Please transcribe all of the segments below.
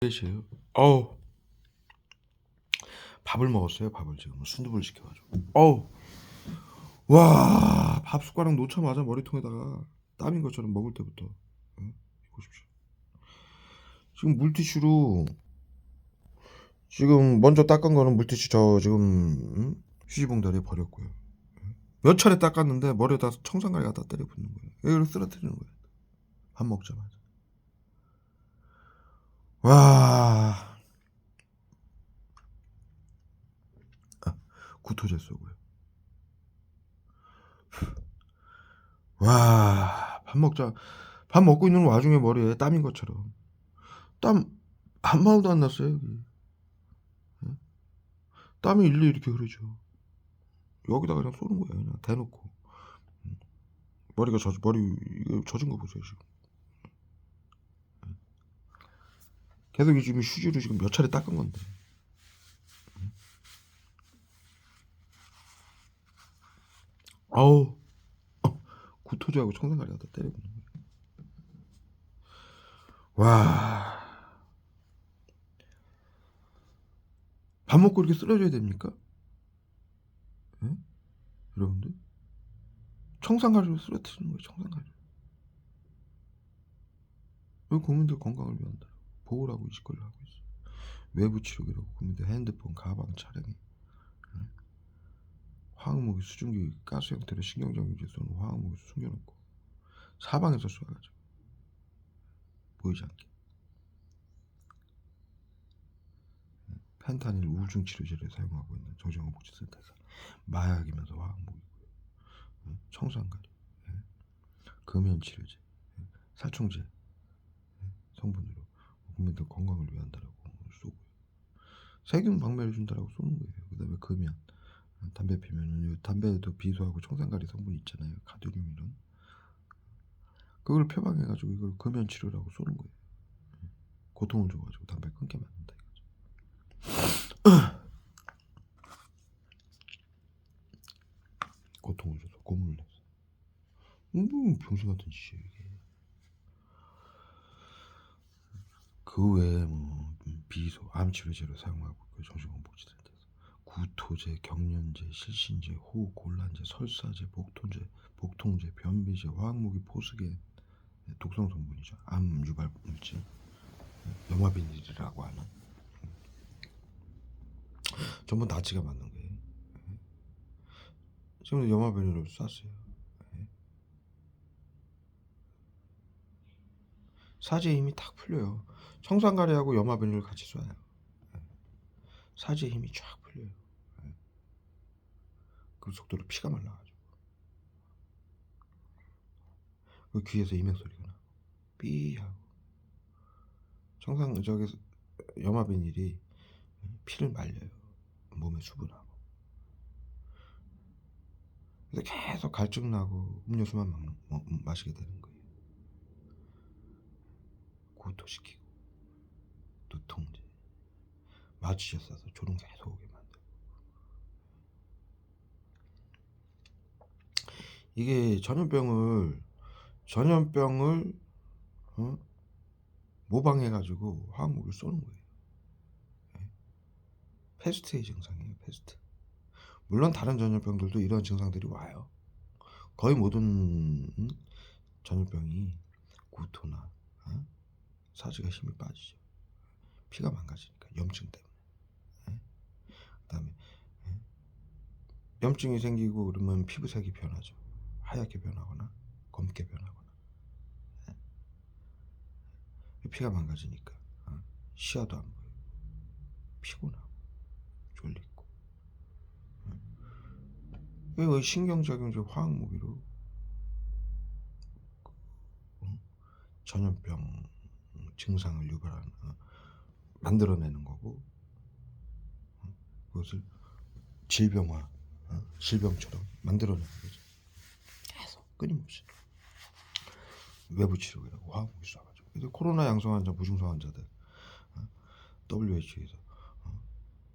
셋이에요. 어우, 밥을 먹었어요. 밥을 지금 순두부를 시켜 가지고. 어우. 와, 밥 숟가락 놓자마자 머리통에다가 땀인 것처럼 먹을 때부터. 예? 보십시오. 지금 물티슈로 지금 먼저 닦은 거는 물티슈 저 지금 휴지봉다리에 버렸고요. 몇 차례 닦았는데 머리에다 청산가리 갖다 때려 붓는 거예요. 이걸 쓰러뜨리는 거예요. 밥 먹자마자. 와, 구토제 쏘고요. 와, 밥 먹고 있는 와중에 머리에 땀인 것처럼. 땀 한 방울도 안 났어요, 여기. 예? 땀이 일일이 이렇게 흐르죠. 여기다가 그냥 쏘는 거예요, 그냥 대놓고. 머리 이거 젖은 거 보세요, 지금. 계속 이 지금 휴지로 지금 몇 차례 닦은 건데. 아우, 구토제하고 청산가리 갖다 때려보는 거예요. 와, 밥 먹고 이렇게 쓰러져야 됩니까? 예? 여러분들? 청산가리로 쓰러뜨리는 거예요, 청산가리. 왜 국민들 건강을 위한다? 보호를 하고 이 짓거리를 하고 있어. 외부 치료기라고 국민들 핸드폰, 가방, 차량에 화학무기, 수증기, 가스 형태로 신경전기제 쏘는 화학무기 숨겨놓고 사방에서 쏘아가지고 보이지 않게. 펜타닐 우울증 치료제를 사용하고 있는 정신건강복지센터에서 마약이면서 화학무기고요. 청산가리, 금연치료제, 살충제 성분으로 국민들 건강을 위한다라고 쏘고요. 세균 박멸해 준다라고 쏘는 거예요. 그다음에 금연, 담배 피면은 담배에도 비소하고 청산가리 성분이 있잖아요. 가두륨 이런. 그걸 표방해가지고 이걸 금연 치료라고 쏘는 거예요. 고통을 줘가지고 담배 끊게 만든다 이거죠. 고통을 줘서 고문을 해서. 병신 같은 짓이에요 이게. 그 외에 뭐 비소, 암치료제로 사용하고 그 정신건강복지센터에서 구토제, 경련제, 실신제, 호흡곤란제, 설사제, 복통제, 변비제, 화학무기, 포스겐 독성 성분이죠. 암 유발 물질, 염화비닐이라고 하는 전부 나치가 만든 거예요. 지금 염화비닐로 쐈어요. 사지의 힘이 탁 풀려요. 청산가리하고 염화비닐을 같이 쏴요. 사지의 힘이 쫙 풀려요. 그 속도로 피가 말라가지고 그 귀에서 이명 소리가 나. 삐 하고 저기서 염화비닐이 피를 말려요. 몸에 수분하고. 그래서 계속 갈증 나고 음료수만 마시게 되는 거예요. 구토시키고 두통제, 마취제 써서 졸음 계속 오게 만들고. 이게 전염병을 모방해가지고 화학무기를 쏘는 거예요. 패스트의 증상이에요. 패스트. 물론 다른 전염병들도 이런 증상들이 와요. 거의 모든 전염병이 구토나 사지가 힘이 빠지죠. 피가 망가지니까 염증 때문에. 그다음에 염증이 생기고 그러면 피부색이 변하죠. 하얗게 변하거나 검게 변하거나. 피가 망가지니까 시야도 안 보여요. 피곤하고 졸리고. 신경작용제 화학무기로 전염병 증상을 유발하는 만들어내는 거고, 그것을 질병처럼 만들어내는 거죠. 계속 끊임없이 외부 치료라고 화학무기 쏴가지고. 그래서 코로나 양성 환자, 무증상 환자들 WHO에서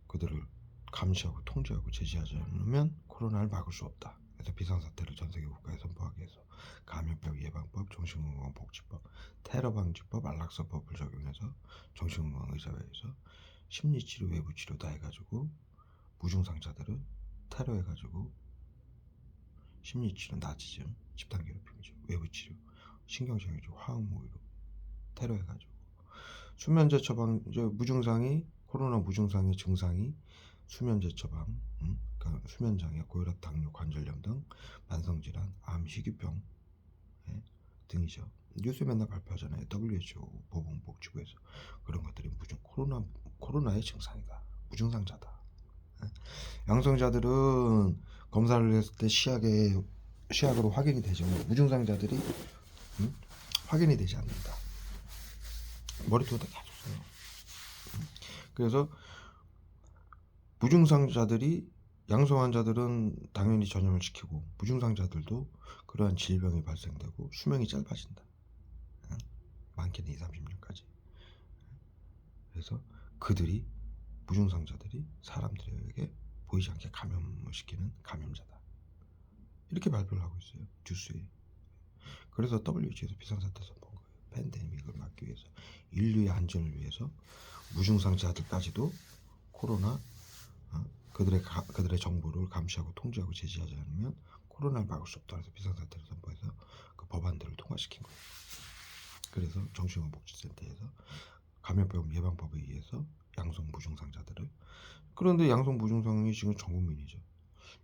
그들을 감시하고 통제하고 제지하지 않으면 코로나를 막을 수 없다. 그래서 비상사태를 전 세계 국가에 선포하기 위해서 감염병 예방법, 정신건강복지법, 테러방지법, 안락사법을 적용해서 정신건강의사회에서 심리치료, 외부치료 다 해가지고 무증상자들은 테러해가지고 심리치료, 나치즘, 집단괴롭힘이죠, 외부치료, 신경정이죠, 화학무기로 테러해가지고 수면제 처방, 무증상이 코로나 무증상의 증상이 수면제 처방, 그러니까 수면장애, 고혈압, 당뇨, 관절염 등 만성질환, 암, 희귀병 등이죠. 뉴스 맨날 발표하잖아요. WHO 보건복지부에서 그런 것들이 코로나의 증상이다, 무증상자다. 양성자들은 검사를 했을 때 시약으로 확인이 되지만 무증상자들이 확인이 되지 않는다. 머리통에다 계속 써요. 그래서 무증상자들이 양성 환자들은 당연히 전염을 시키고 무증상자들도 그러한 질병이 발생되고 수명이 짧아진다. 많게는 20, 30년까지. 그래서 그들이 무증상자들이 사람들에게 보이지 않게 감염을 시키는 감염자다. 이렇게 발표를 하고 있어요. 뉴스에. 그래서 WHO에서 비상사태 선포한 거예요. 팬데믹을 막기 위해서, 인류의 안전을 위해서 무증상자들까지도 코로나 그들의 정보를 감시하고 통제하고 제지하지 않으면 코로나를 막을 수 없다. 그래서 비상사태를 선포해서 그 법안들을 통과시킨 거예요. 그래서 정신건강복지센터에서 감염병 예방법에 의해서 양성 무증상자들을, 그런데 양성 무증상이 지금 전 국민이죠.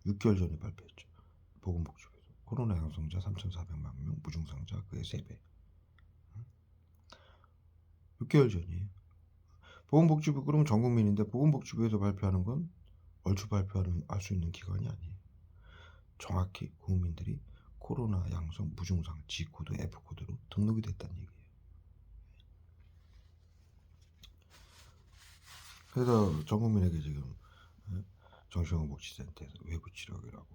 6개월 전에 발표했죠. 보건복지부에서 코로나 양성자 3,400만 명, 무증상자 그의 3배. 6개월 전이에요. 보건복지부, 그러면 전 국민인데 보건복지부에서 발표하는 건 얼추 발표하는 알 수 있는 기관이 아니에요. 정확히 국민들이 코로나 양성 무증상 G코드, F코드로 등록이 됐다는 얘기예요. 그래서 전 국민에게 지금 정신건강복지센터에서 외부치료라고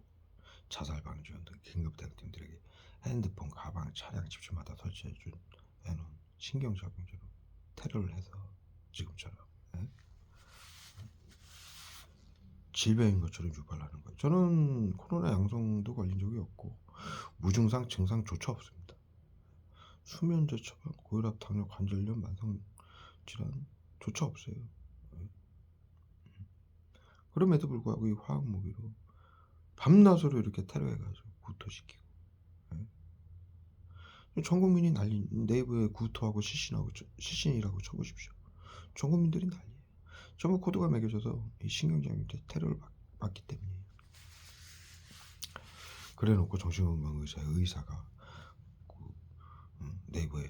자살방지원 등 긴급대응팀들에게 핸드폰, 가방, 차량, 집주마다 설치해준 해놓은 신경작용제로 테러를 해서 지금처럼 질병인 것처럼 유발하는 거예요. 저는 코로나 양성도 걸린 적이 없고 무증상 증상조차 없습니다. 수면제 처방, 고혈압, 당뇨, 관절염, 만성질환조차 없어요. 그럼에도 불구하고 이 화학무기로 밤낮으로 이렇게 테러해가지고 구토시키고, 전 국민이 난리. 네이버에 구토하고 시신이라고 쳐보십시오. 전 국민들이 난리예요. 전부 코드가 매겨져서 이 신경장애인데 테러를 받기 때문이에요. 그래놓고 정신건강의사가 네이버에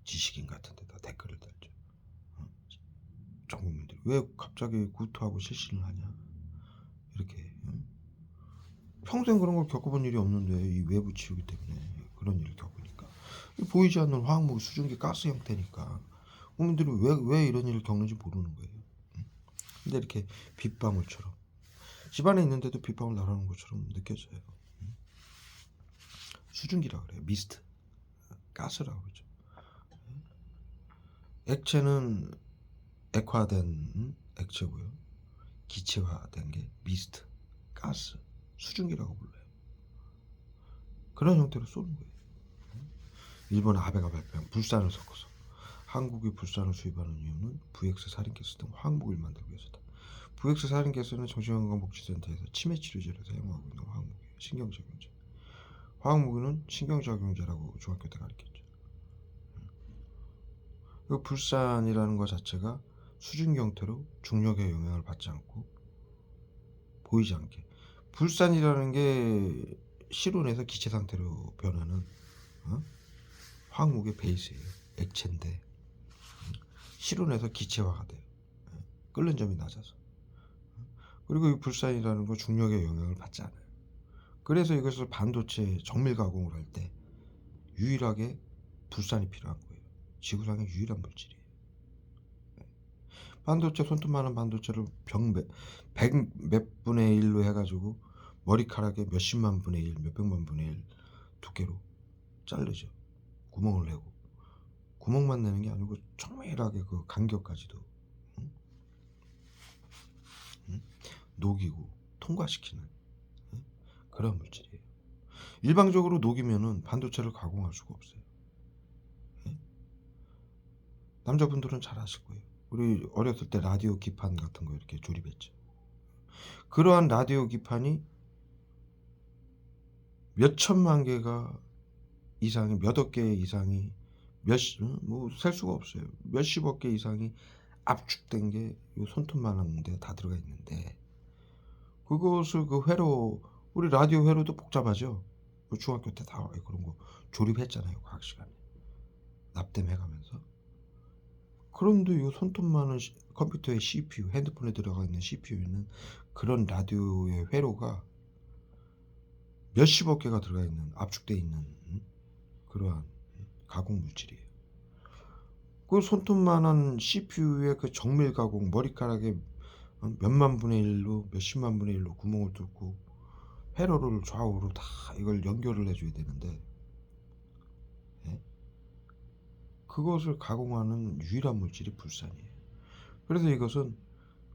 지식인 같은 데다 댓글을 달죠. 전 국민들이 왜 갑자기 구토하고 실신을 하냐, 이렇게. 평생 그런 걸 겪어본 일이 없는데 이 외부 치우기 때문에 그런 일을 겪으니까, 보이지 않는 화학무기, 수증기, 가스 형태니까 국민들이 왜 이런 일을 겪는지 모르는 거예요. 근데 이렇게 빗방울처럼 집안에 있는데도 빗방울 날아오는 것처럼 느껴져요. 수증기라 그래요. 미스트, 가스라고 그러죠. 액체는 액화된 액체고요. 기체화된 게 미스트, 가스, 수증기라고 불러요. 그런 형태로 쏘는 거예요. 일본 아베가 발표한 불산을 섞어서 한국이 불산을 수입하는 이유는 VX 살인가스 등 화학무기를 만들기 위해서다. VX 살인가스는 정신건강복지센터에서 치매치료제로 사용하고 있는 화학무기예요. 신경작용제. 화학무기는 신경작용제라고 중학교 때 가르쳤죠. 그 불산이라는 것 자체가 수증기 형태로 중력의 영향을 받지 않고 보이지 않게, 불산이라는 게 실온에서 기체 상태로 변하는 화학무기의 베이스예요. 액체인데 실온에서 기체화가 돼요. 끓는 점이 낮아서. 그리고 이 불산이라는 건 중력의 영향을 받지 않아요. 그래서 이것을 반도체 정밀 가공을 할 때 유일하게 불산이 필요한 거예요. 지구상의 유일한 물질이에요. 반도체, 손톱만한 반도체를 100 몇 분의 1로 해가지고 머리카락의 몇십만 분의 1, 몇백만 분의 1 두께로 자르죠. 구멍을 내고, 구멍만 내는 게 아니고 정밀하게 그 간격까지도 녹이고 통과시키는 그런 물질이에요. 일방적으로 녹이면은 반도체를 가공할 수가 없어요. 예. 남자분들은 잘 아실 거예요. 우리 어렸을 때 라디오 기판 같은 거 이렇게 조립했죠. 그러한 라디오 기판이 몇 천만 개가 이상이, 몇억 개 이상이, 뭐 셀 수가 없어요. 몇십억 개 이상이 압축된 게 요 손톱만한 데 다 들어가 있는데, 그것을 그 회로, 우리 라디오 회로도 복잡하죠. 그 중학교 때 다 그런 거 조립했잖아요, 과학 시간에. 납땜해 가면서. 그런데 요 손톱만한 컴퓨터의 CPU, 핸드폰에 들어가 있는 CPU에는 그런 라디오의 회로가 몇십억 개가 들어가 있는, 압축돼 있는 그러한 가공 물질이에요. 그 손톱만한 CPU의 그 정밀 가공, 머리카락에 몇만 분의 1로, 몇십만 분의 1로 구멍을 뚫고 회로를 좌우로 다 이걸 연결을 해 줘야 되는데, 예? 그것을 가공하는 유일한 물질이 불산이에요. 그래서 이것은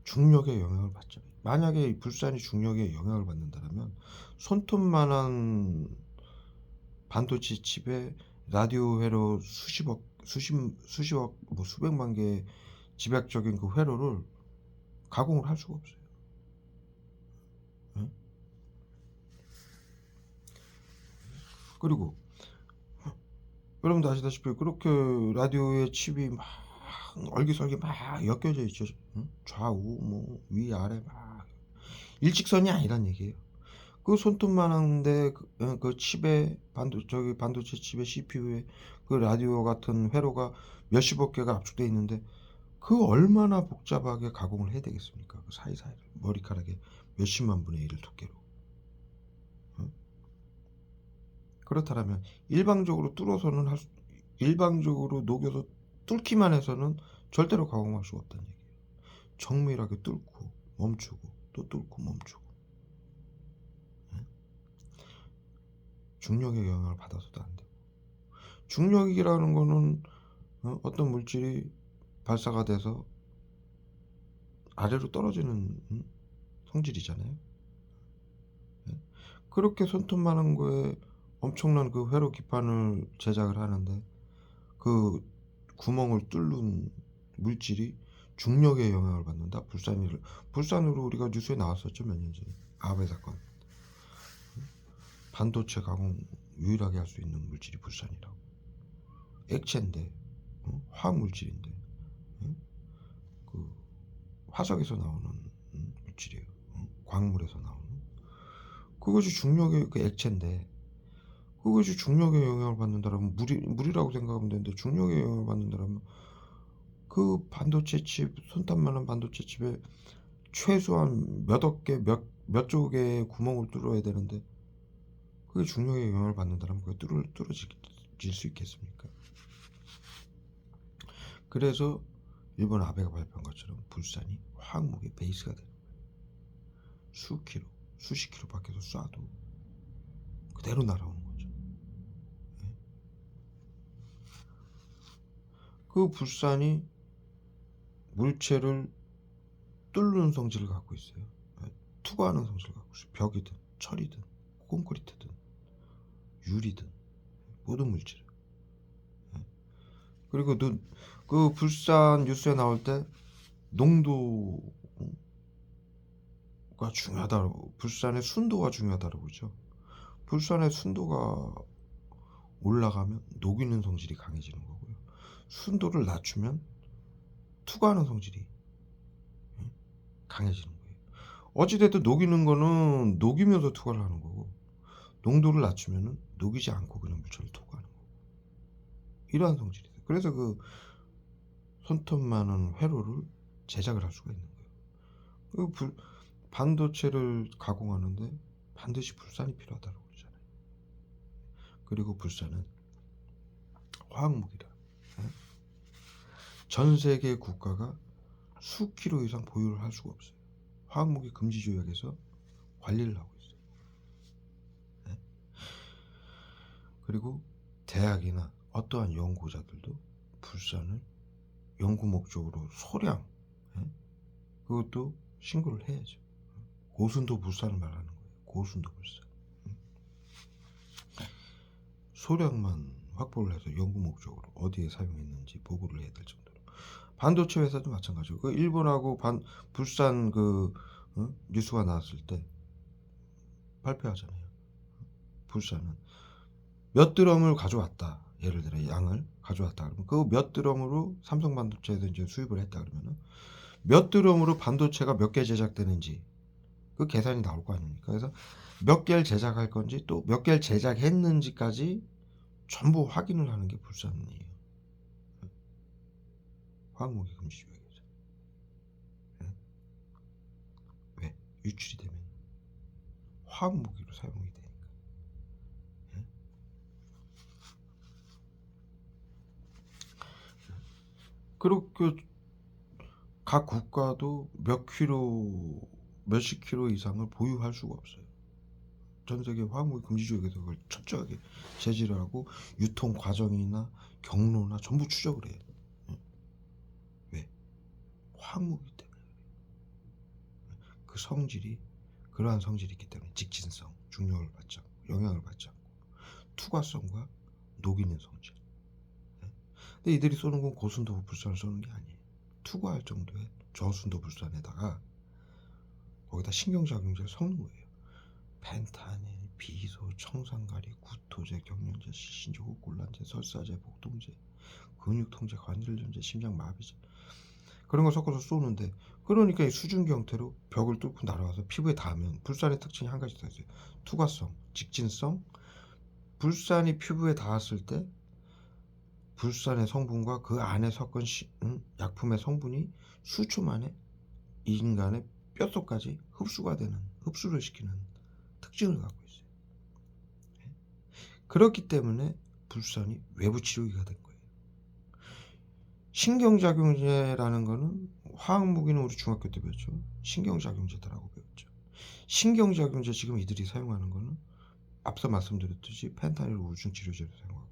중력의 영향을 받죠. 만약에 이 불산이 중력의 영향을 받는다면 손톱만한 반도체 칩에 라디오 회로 수십억, 뭐 수백만 개의 집약적인 그 회로를 가공을 할 수가 없어요. 예? 그리고 여러분도 아시다시피 그렇게 라디오의 칩이 막 얼기설기 막 엮여져 있죠. 좌우 뭐 위아래 막 일직선이 아니란 얘기예요. 그 손톱만한데 그 칩에 반도체 칩의 CPU에 그 라디오 같은 회로가 몇십억 개가 압축돼 있는데, 그 얼마나 복잡하게 가공을 해야 되겠습니까? 그 사이사이를 머리카락에 몇십만 분의 1을 두께로. 그렇다면 일방적으로 뚫어서는 일방적으로 녹여서 뚫기만 해서는 절대로 가공할 수가 없다는 얘기예요. 정밀하게 뚫고 멈추고 또 뚫고 멈추고. 중력의 영향을 받아서도 안 되고. 중력이라는 거는 어떤 물질이 발사가 돼서 아래로 떨어지는 성질이잖아요. 그렇게 손톱만한 거에 엄청난 그 회로 기판을 제작을 하는데, 그 구멍을 뚫는 물질이 중력의 영향을 받는다. 불산으로 우리가 뉴스에 나왔었죠, 몇 년 전에. 아베 사건. 반도체 가공 유일하게 할 수 있는 물질이 불산이라고. 액체인데, 화학 물질인데, 그 화석에서 나오는 물질이에요. 광물에서 나오는. 그것이 중력의 그 액체인데, 그것이 중력의 영향을 받는다라면 물이라고 생각하면 되는데, 중력의 영향을 받는다라면 그 반도체 칩, 손톱만한 반도체 칩에 최소한 몇억 개, 몇 조 개의 구멍을 뚫어야 되는데, 그게 중력의 영향을 받는다면 그게 뚫어질 수 있겠습니까? 그래서 일본 아베가 발표한 것처럼 불산이 화학무기의 베이스가 되는 거예요. 수십 킬로 밖에서 쏴도 그대로 날아오는 거죠. 예? 그 불산이 물체를 뚫는 성질을 갖고 있어요. 예? 투과하는 성질을 갖고 있어요. 벽이든 철이든 콘크리트든 유리든 모든 물질. 예? 그리고 그 불산 뉴스에 나올 때 농도가 중요하다고, 불산의 순도가 중요하다고 그러죠. 불산의 순도가 올라가면 녹이는 성질이 강해지는 거고요. 순도를 낮추면 투과하는 성질이 강해지는 거예요. 어찌됐든 녹이는 거는 녹이면서 투과를 하는 거고, 농도를 낮추면은 녹이지 않고 그냥 물체를 투과하는 거고, 이러한 성질이 돼요. 그래서 그 손톱만한 회로를 제작을 할 수가 있는 거예요. 반도체를 가공하는데 반드시 불산이 필요하다고 그러잖아요. 그리고 불산은 화학무기다. 전 세계 국가가 수 킬로 이상 보유를 할 수가 없어요. 화학무기 금지 조약에서 관리를 하고 있어요. 네? 그리고 대학이나 어떠한 연구자들도 불산을 연구 목적으로 소량, 그것도 신고를 해야죠. 고순도 불산을 말하는 거예요. 고순도 불산. 소량만 확보를 해서 연구 목적으로 어디에 사용했는지 보고를 해야 될 정도로. 반도체 회사도 마찬가지고 그 일본하고 불산 뉴스가 나왔을 때 발표하잖아요. 불산은 몇 드럼을 가져왔다. 예를 들어 양을 가져왔다 그러면 그 몇 드럼으로 삼성 반도체에서 이제 수입을 했다 그러면은 몇 드럼으로 반도체가 몇 개 제작되는지 그 계산이 나올 거 아닙니까? 그래서 몇 개를 제작할 건지 또 몇 개를 제작했는지까지 전부 확인을 하는 게 불산이에요. 화학무기 금지 조약이죠. 왜? 유출이 되면 화학무기로 사용이 되니까. 그리고 각 국가도 몇십 킬로 이상을 보유할 수가 없어요. 전 세계 화학무기 금지 조약에서 그걸 철저하게 제지를 하고 유통 과정이나 경로나 전부 추적을 해요. 왜? 화학무기 때문에. 그 성질이 그러한 성질이 있기 때문에 직진성, 중력을 받지 않고 영향을 받지 않고 투과성과 녹이는 성질. 근데 이들이 쏘는 건 고순도 불산을 쏘는 게 아니에요. 투과할 정도의 저순도 불산에다가 거기다 신경작용제를 섞는 거예요. 펜타닐, 비소, 청산가리, 구토제, 경련제, 시신제, 호골란제, 설사제, 복통제, 근육통제, 관절염제, 심장마비제 그런 걸 섞어서 쏘는데 그러니까 이 수증기 형태로 벽을 뚫고 날아와서 피부에 닿으면 불산의 특징이 한 가지 더 있어요. 투과성, 직진성. 불산이 피부에 닿았을 때 불산의 성분과 그 안에 섞은 약품의 성분이 수초 만에 인간의 뼛속까지 흡수를 시키는 특징을 갖고 있어요. 그렇기 때문에 불산이 외부 치료기가 된 거예요. 신경작용제라는 거는 화학무기는 우리 중학교 때 배웠죠. 신경작용제다라고 배웠죠. 신경작용제 지금 이들이 사용하는 거는 앞서 말씀드렸듯이 펜타닐 우울증치료제로 사용하고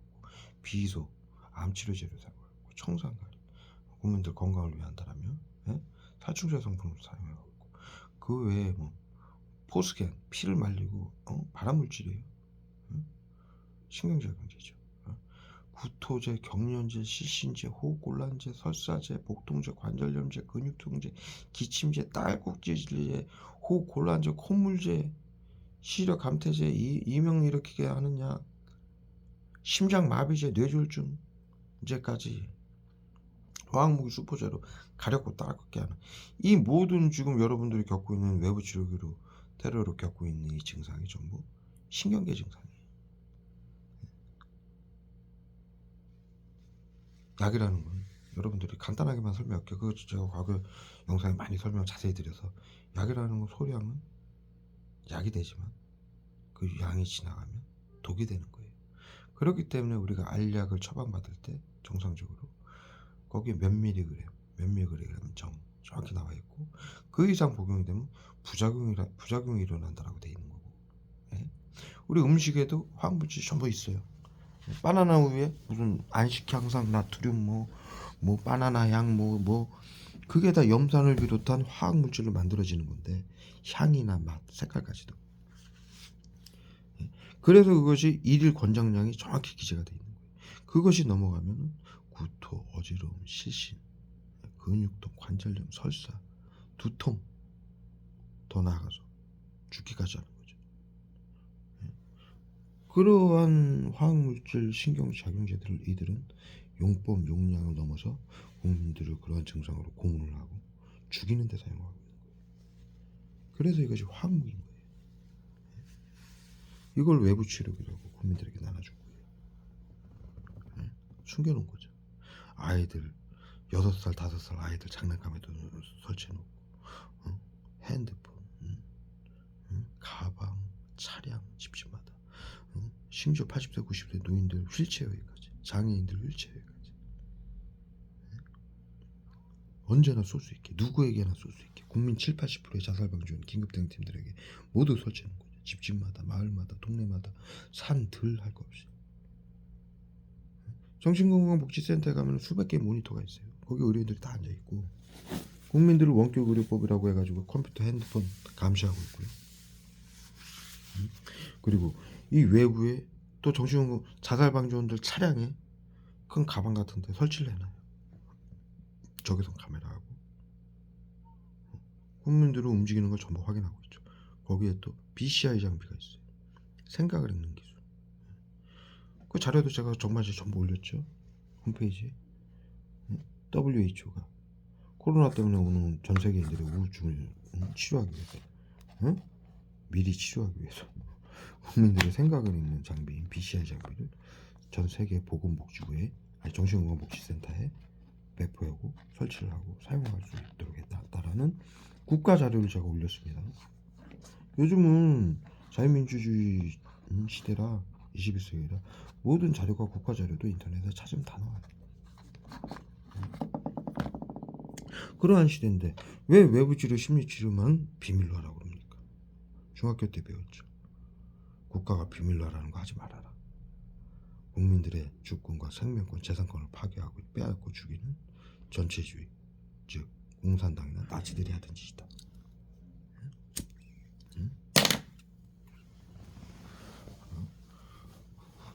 비소 암치료제로 사용하고 청산가리 국민들 건강을 위한다라면 살충제 성분으로 사용하고 있고 그 외에 뭐 포스겐 피를 말리고 발암물질이에요. 신경작용제죠. 구토제, 경련제, 시신제, 호흡곤란제, 설사제, 복통제, 관절염제, 근육통제, 기침제, 딸꾹질제, 호흡곤란제, 콧물제, 시력 감퇴제, 이명 일으키게 하는 약, 심장마비제, 뇌졸중제까지 화학무기 수포제로 가렵고 따갑게 하는 이 모든 지금 여러분들이 겪고 있는 외부 치료기로 테러로 겪고 있는 이 증상이 전부 신경계 증상이에요. 약이라는 건 여러분들이 간단하게만 설명할게요. 그거 제가 과거 영상에 많이 설명 자세히 드려서 약이라는 건 소량은 약이 되지만 그 양이 지나가면 독이 되는 거예요. 그렇기 때문에 우리가 알약을 처방받을 때 정상적으로 거기에 몇 밀리그램 정확히 나와 있고 그 이상 복용이 되면 부작용이 일어난다라고 돼 있는 거고. 우리 음식에도 화학물질이 전부 있어요. 바나나 우유에 무슨 안식향상 나트륨 뭐 바나나 향 그게 다 염산을 비롯한 화학물질로 만들어지는 건데 향이나 맛, 색깔까지도. 그래서 그것이 일일 권장량이 정확히 기재가 돼 있는 거예요. 그것이 넘어가면 구토, 어지러움, 실신, 근육통, 관절염, 설사, 두통 더 나아가서 죽기까지 하는 거죠. 그러한 화학물질 신경작용제들을 이들은 용법 용량을 넘어서 국민들을 그러한 증상으로 고문을 하고 죽이는 데 사용하고 있는 거예요. 그래서 이것이 화학무기인 거예요. 이걸 외부 치료기라고 국민들에게 나눠준 거예요. 숨겨놓은 거죠. 아이들 6살 5살 아이들 장난감에도 설치해놓고 핸드폰 가방 차량 집집마다 심지어 80세 90세 노인들 휠체어에까지 장애인들 휠체어에까지 언제나 쏠 수 있게 누구에게나 쏠 수 있게 국민 7-80%의 자살방지원 긴급대응팀들에게 모두 설치해놓은 거죠. 집집마다 마을마다 동네마다 산 들 할 거 없이. 정신건강복지센터에 가면 수백 개의 모니터가 있어요. 거기 의료인들이 다 앉아있고 국민들을 원격 의료법이라고 해가지고 컴퓨터 핸드폰 감시하고 있고요. 그리고 이 외부에 또 정신연구 자살방지원들 차량에 큰 가방 같은 데 설치를 해 놔요. 적외선 카메라하고 국민들은 움직이는 걸 전부 확인하고 있죠. 거기에 또 BCI 장비가 있어요. 생각을 읽는 기술. 그 자료도 제가 정말 전부 올렸죠. 홈페이지에. WHO가 코로나 때문에 오는 전 세계인들의 우울증을 치료하기 위해서, 미리 치료하기 위해서 국민들의 생각을 읽는 장비인 BCI 장비를 전 세계 보건복지부에 정신건강복지센터에 배포하고 설치를 하고 사용할 수 있도록 했다라는 국가 자료를 제가 올렸습니다. 요즘은 자유민주주의 시대라 21세기라 모든 자료가 국가 자료도 인터넷에 찾으면 다 나와요. 그러한 시대인데 왜 외부치료 심리치료만 비밀로 하라고 그럽니까? 중학교 때 배웠죠. 국가가 비밀로 하라는 거 하지 말아라. 국민들의 주권과 생명권, 재산권을 파괴하고 빼앗고 죽이는 전체주의, 즉 공산당이나 나치들이 하던 짓이다.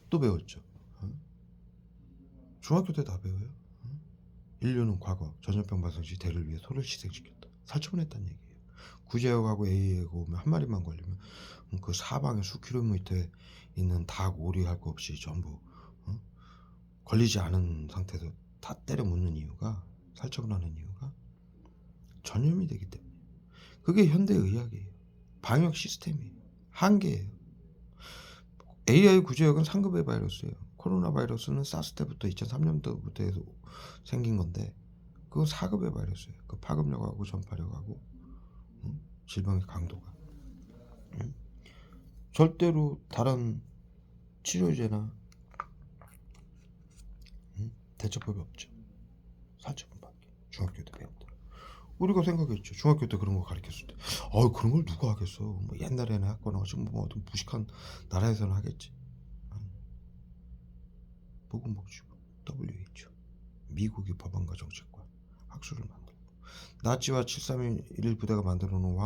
또 배웠죠. 중학교 때 다 배워요. 인류는 과거 전염병 발생 시 대를 위해 소를 희생시켰다. 살처분했다는 얘기예요. 구제역하고 A하고 오면 한 마리만 걸리면 그 사방에 수킬로미터에 있는 닭, 오리 할 거 없이 전부 걸리지 않은 상태에서 다 때려 묻는 이유가, 살처분하는 이유가 전염이 되기 때문에. 그게 현대의학이에요. 방역 시스템이에요. 한계예요. AI 구제역은 상급의 바이러스예요. 코로나 바이러스는 사스 때부터 2003년도부터 해서 생긴 건데 그건 4급의 바이러스예요. 그 파급력하고 전파력하고 질병의 강도가 절대로 다른 치료제나 대처법이 없죠. 살처분밖에. 중학교 때 배웠다. 우리가 생각했죠. 중학교 때 그런 거 가르쳤을 때 그런 걸 누가 하겠어. 뭐 옛날에는 했거나 지금 뭐 어떤 무식한 나라에서는 하겠지. 보건복지부, WHO, 미국의 법안과 정책과 학술을 만들고 나치와 731 부대가 만들어 놓은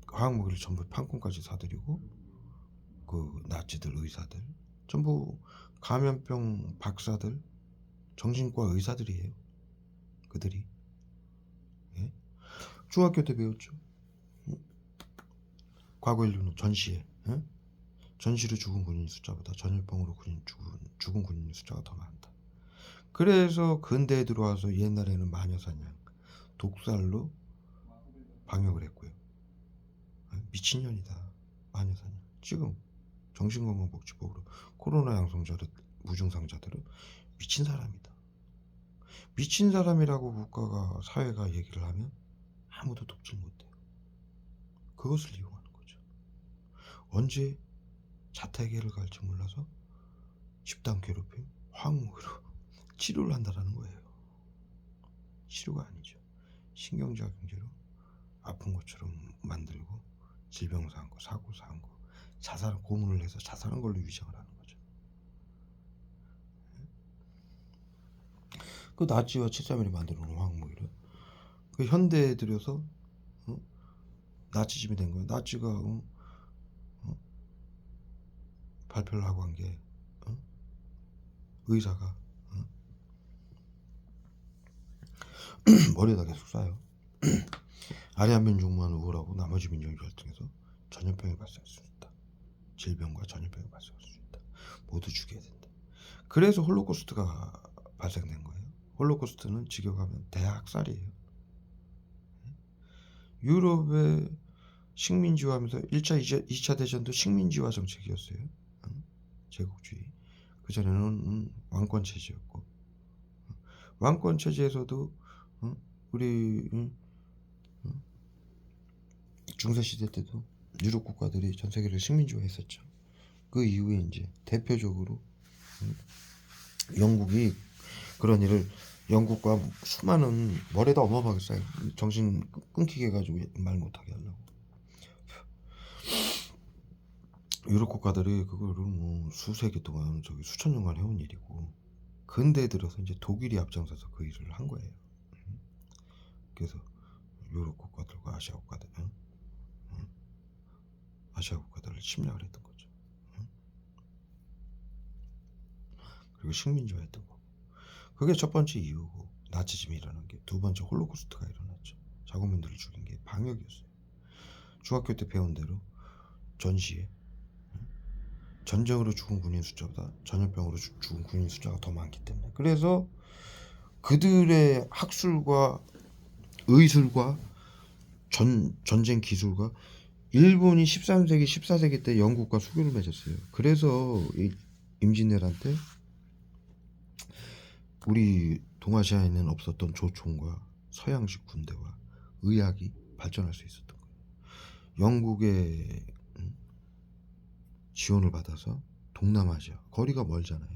화학무기를 전부 판권까지 사들이고 그 나치들 의사들 전부 감염병 박사들, 정신과 의사들이에요. 그들이. 예? 중학교 때 배웠죠. 과거 인류는 전시에 전시로 죽은 군인 숫자보다 전염병으로 죽은 군인 숫자가 더 많다. 그래서 근대에 들어와서 옛날에는 마녀사냥, 독살로 방역을 했고요. 미친년이다. 마녀사냥. 지금 정신건강복지법으로 코로나 양성자들, 무증상자들은 미친 사람이다. 미친 사람이라고 국가가, 사회가 얘기를 하면 아무도 돕질 못해요. 그것을 이용하는 거죠. 언제 자택해를 갈지 몰라서 집단 괴롭힘, 화학무기로 치료를 한다라는 거예요. 치료가 아니죠. 신경작용제로 아픈 것처럼 만들고 질병 사한 거, 사고 사한 거, 자살, 고문을 해서 자살한 걸로 위장을 하는 거죠. 그 나치와 731이 만들어 놓은 화학무기를 그 현대에 들여서 나치즘이 된 거예요. 나치가 발표를 하고 한 게 의사가 머리에다 계속 쏴요. 아리아 민족만 우월하고 나머지 민족이 결정해서 전염병이 발생할 수 있다. 질병과 전염병이 발생할 수 있다. 모두 죽여야 된다. 그래서 홀로코스트가 발생된 거예요. 홀로코스트는 직역하면 대학살이에요. 유럽의 식민지화하면서 1차, 2차 대전도 식민지화 정책이었어요. 제국주의. 그전에는 왕권체제였고, 왕권체제에서도 우리 중세시대 때도 유럽 국가들이 전 세계를 식민지화했었죠. 그 이후에 이제 대표적으로 영국이 그런 일을, 영국과 수많은 머리에다 어마어마하게 쌓여 정신 끊기게 해가지고 말 못하게 하려고 유럽 국가들이 그거를 뭐 수세기 동안 수천 년간 해온 일이고, 근대에 들어서 이제 독일이 앞장서서 그 일을 한 거예요. 그래서 유럽 국가들과 아시아 국가들을 침략을 했던 거죠. 그리고 식민지화했던 거고. 그게 첫 번째 이유고, 나치즘이 일어난 게. 두 번째, 홀로코스트가 일어났죠. 자국민들을 죽인 게 방역이었어요. 중학교 때 배운 대로 전시에 전쟁으로 죽은 군인 숫자보다 전염병으로 죽은 군인 숫자가 더 많기 때문에. 그래서 그들의 학술과 의술과 전쟁 기술과 일본이 13세기 14세기 때 영국과 수교를 맺었어요. 그래서 임진왜란 때 우리 동아시아에는 없었던 조총과 서양식 군대와 의학이 발전할 수 있었던 거예요. 영국의 지원을 받아서 동남아시아, 거리가 멀잖아요.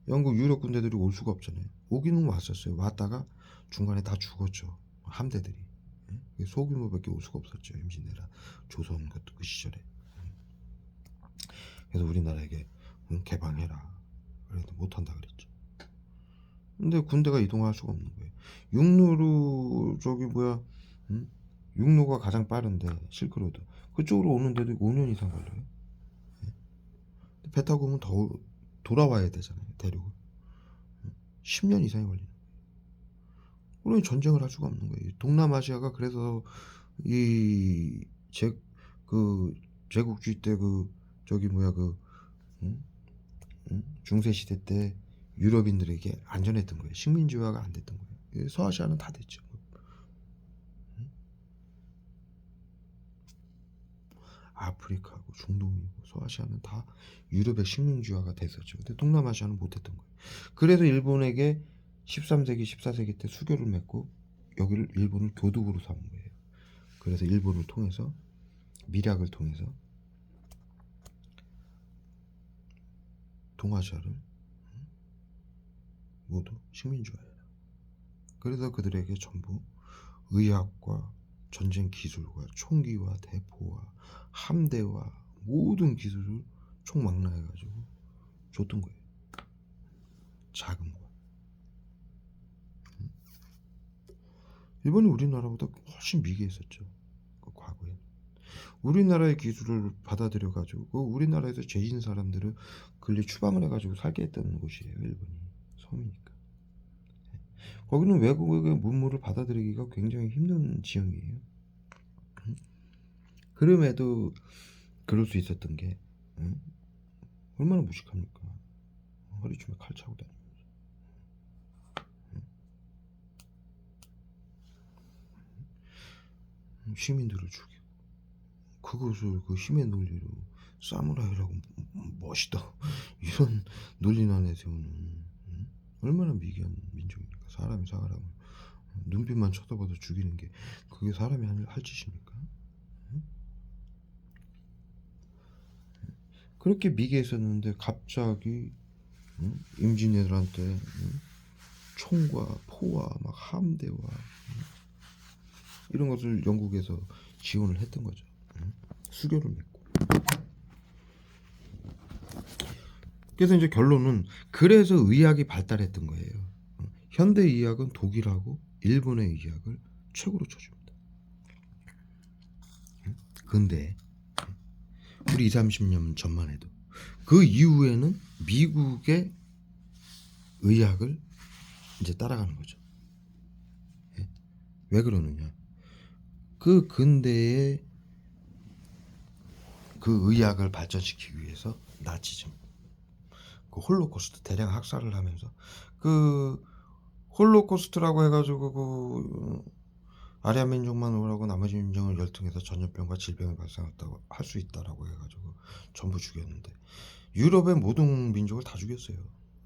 영국 유럽 군대들이 올 수가 없잖아요. 오기는 왔었어요. 왔다가 중간에 다 죽었죠. 함대들이. 소규모밖에 올 수가 없었죠. 임진왜란, 조선 그 시절에. 그래서 우리나라에게 개방해라. 그래도 못한다 그랬죠. 근데 군대가 이동할 수가 없는 거예요. 육로로 육로가 가장 빠른데 실크로드 그쪽으로 오는데도 5년 이상 걸려요. 배 타고 오면 더 돌아와야 되잖아요. 대륙을 10년 이상이 걸리는 거예요. 그러니 전쟁을 할 수가 없는 거예요. 동남아시아가 그래서 제국주의 때 중세 시대 때 유럽인들에게 안전했던 거예요. 식민지화가 안 됐던 거예요. 서아시아는 다 됐죠. 아프리카고 중동이고 서아시아는 다 유럽의 식민지화가 됐었죠. 근데 동남아시아는 못했던 거예요. 그래서 일본에게 13세기 14세기 때 수교를 맺고 여기를 일본을 교두보로 삼은 거예요. 그래서 일본을 통해서 밀약을 통해서 동아시아를 모두 식민지화해라. 그래서 그들에게 전부 의학과 전쟁 기술과 총기와 대포와 함대와 모든 기술을 총망라해가지고 줬던 거예요. 자금과. 일본이 우리나라보다 훨씬 미개했었죠. 그 과거에. 우리나라의 기술을 받아들여가지고 우리나라에서 죄진 사람들을 근리 추방을 해가지고 살게 했던 곳이에요. 일본이. 섬이니까. 거기는 외국의 문물을 받아들이기가 굉장히 힘든 지형이에요. 그럼에도 그럴 수 있었던 게 얼마나 무식합니까? 허리춤에 칼 차고 다니면서 시민들을 죽이고 그것을 그 힘의 논리로 사무라이라고 멋있다 이런 논리나 내세우는 얼마나 미개한 민족입니까? 사람이 사람을 눈빛만 쳐다봐도 죽이는 게 그게 사람이 할 짓입니까? 그렇게 미개했었는데 갑자기 임진왜란 때 총과 포와 막 함대와 이런 것을 영국에서 지원을 했던 거죠. 수교를 맺고. 그래서 이제 결론은 그래서 의학이 발달했던 거예요. 현대 의학은 독일하고 일본의 의학을 최고로 쳐줍니다. 근데 우리 20-30년 전만 해도 그 이후에는 미국의 의학을 이제 따라가는 거죠. 왜 그러느냐? 그 근대에 그 의학을 발전시키기 위해서 나치즘, 그 홀로코스트 대량 학살을 하면서 그 홀로코스트라고 해가지고 그 아리아 민족만 오라고 나머지 민족을 열통해서 전염병과 질병이 발생했다고 할 수 있다라고 해가지고 전부 죽였는데 유럽의 모든 민족을 다 죽였어요.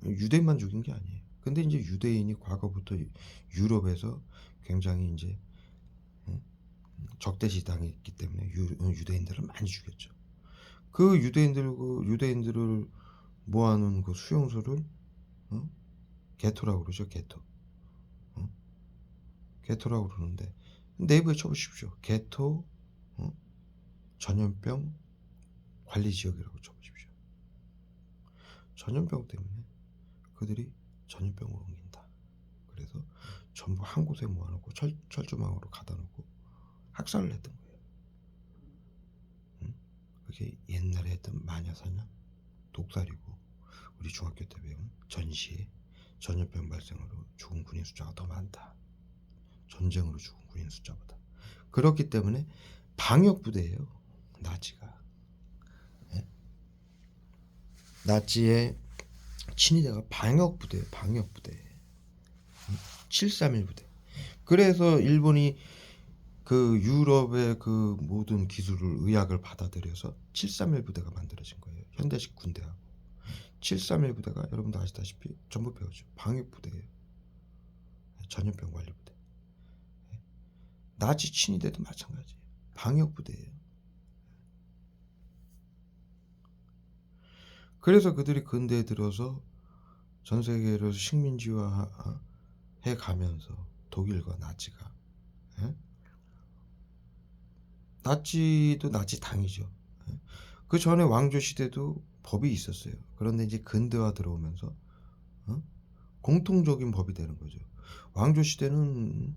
유대인만 죽인 게 아니에요. 근데 이제 유대인이 과거부터 유럽에서 굉장히 이제 적대시당했기 때문에 유대인들을 많이 죽였죠. 그 유대인들을 모아놓은 그 수용소를 게토라고 그러죠. 게토라고 그러는데 네이버에 쳐보십시오. 게토 전염병 관리 지역이라고 쳐보십시오. 전염병 때문에 그들이 전염병을 옮긴다. 그래서 전부 한 곳에 모아놓고 철조망으로 가다놓고 학살을 했던 거예요. 그게 옛날에 했던 마녀사냥, 독살이고 우리 중학교 때 배운 전시에 전염병 발생으로 죽은 군인 숫자가 더 많다. 전쟁으로 죽은 군인 숫자보다. 그렇기 때문에 방역 부대예요. 나치가. 예? 나치의 친위대가 방역 부대예요. 방역 부대. 731 부대. 그래서 일본이 그 유럽의 그 모든 기술을 의학을 받아들여서 731 부대가 만들어진 거예요. 현대식 군대하고 731 부대가 여러분도 아시다시피 전부 배우죠. 방역 부대예요. 전염병 관리 부대. 나치 친위대도 마찬가지예요. 방역 부대예요. 그래서 그들이 근대에 들어서 전 세계를 식민지화 해 가면서 독일과 나치가 나치도 나치 당이죠. 그 전에 왕조 시대도 법이 있었어요. 그런데 이제 근대화 들어오면서 공통적인 법이 되는 거죠. 왕조 시대는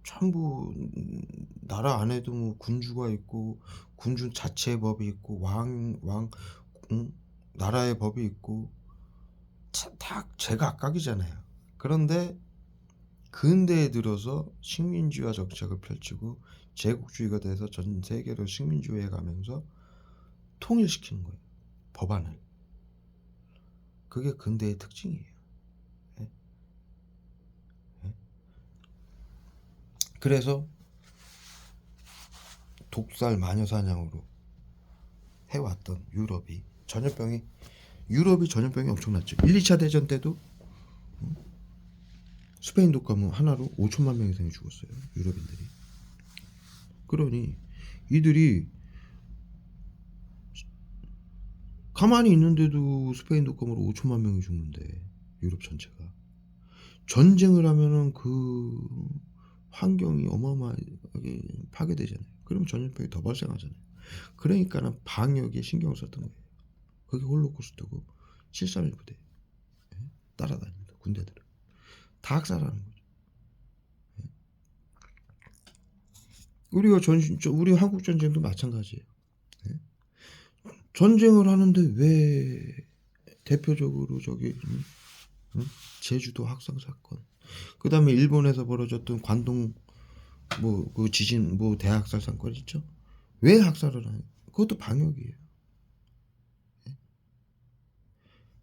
전부 나라 안에도 뭐 군주가 있고 군주 자체의 법이 있고 나라의 법이 있고 다 제각각이잖아요. 그런데 근대에 들어서 식민지화 정책을 펼치고 제국주의가 돼서 전 세계로 식민주의에 가면서 통일시키는 거예요. 법안을. 그게 근대의 특징이에요. 예? 예? 그래서 독살 마녀 사냥으로 해왔던 유럽이 전염병이 엄청났죠. 1, 2차 대전 때도 스페인 독감 하나로 5천만 명 이상이 죽었어요. 유럽인들이. 그러니 이들이 가만히 있는데도 스페인 독감으로 5천만 명이 죽는데 유럽 전체가 전쟁을 하면은 그 환경이 어마어마하게 파괴되잖아요. 그러면 전염병이 더 발생하잖아요. 그러니까는 방역에 신경을 썼던 거예요. 그게 홀로코스트고 731 부대 따라다닙니다. 군대들은 다 학살하는 거죠. 우리 한국 전쟁도 마찬가지예요. 전쟁을 하는데 왜 대표적으로 저기 제주도 학살 사건, 그 다음에 일본에서 벌어졌던 관동 뭐 그 지진 뭐 대학살 사건 있죠? 왜 학살을 하냐? 그것도 방역이에요.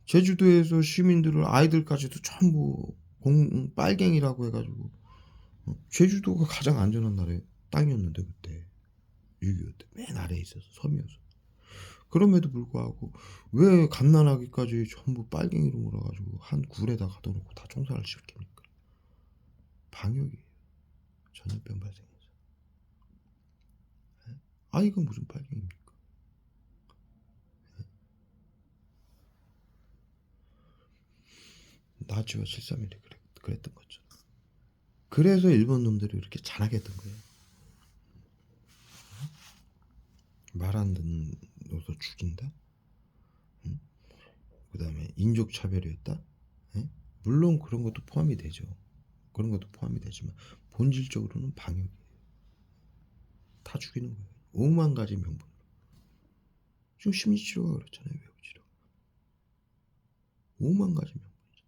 제주도에서 시민들을 아이들까지도 전부 빨갱이라고 해가지고 제주도가 가장 안전한 나라의 땅이었는데 그때 6.25 때 맨 아래에 있어서 섬이어서 그럼에도 불구하고 왜 갓난아기까지 전부 빨갱이로 몰아가지고 한 굴에다 가둬놓고 다 총살을 시킵니까? 방역이에요. 전염병 발생해서. 아이가 무슨 빨갱입니까? 나치와 731이 그랬던 거죠. 그래서 일본 놈들이 이렇게 잘하게 했던 거예요. 말 안 듣는서 죽인다? 그 다음에 인종 차별이었다? 물론 그런 것도 포함이 되죠. 그런 것도 포함이 되지만 본질적으로는 방역이에요. 다 죽이는 거예요. 5만 가지 명분. 지금 심리치료가 그렇잖아요. 외부치료. 5만 가지 명분이죠.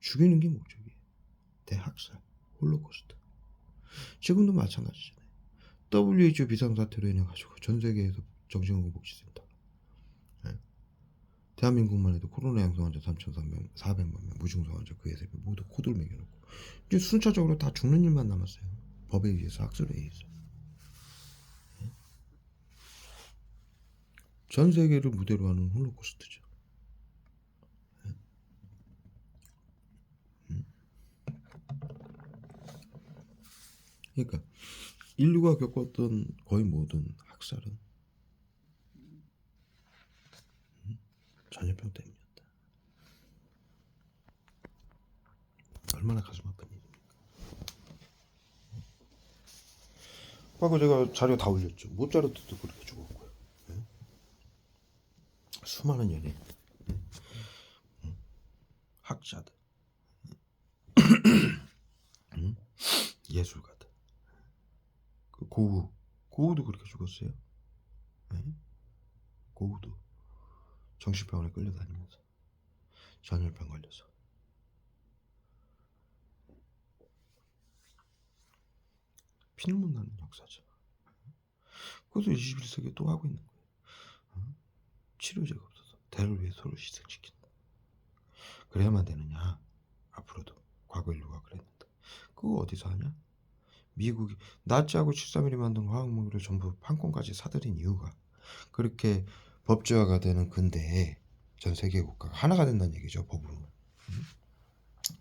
죽이는 게 목적이에요. 대학살, 홀로코스트. 지금도 마찬가지잖아요. WHO 비상사태로 인해 가지고 전 세계에서 정신건강복지센터 대한민국만 해도 코로나 양성 환자 3,400만 명, 무증상 환자 그에 대해 모두 코드를 매겨놓고 이제 순차적으로 다 죽는 일만 남았어요. 법에 의해서, 학술에 의해서. 전 세계를 무대로 하는 홀로코스트죠. 그러니까 인류가 겪었던 거의 모든 학살은 전염병 때문이었다. 얼마나 가슴 아픈 일입니까? 과거 제가 자료 다 올렸죠. 모차르트도 그렇게 죽었고요. 수많은 연예인, 학자들, 예술가들, 그 고우도 그렇게 죽었어요. 고우도 정신병원에 끌려다니면서 전염병 걸려서. 피눈물 나는 역사죠. 그것을 21세기에 또 하고 있는 거예요. 어? 치료제가 없어서 대를 위해 서로 희생시킨다. 그래야만 되느냐? 앞으로도 과거 인류가 그랬는데. 그거 어디서 하냐? 미국이 나치하고 731이 만든 화학무기를 전부 판권까지 사들인 이유가 그렇게 법제화가 되는 근대에 전 세계 국가가 하나가 된다는 얘기죠, 법으로.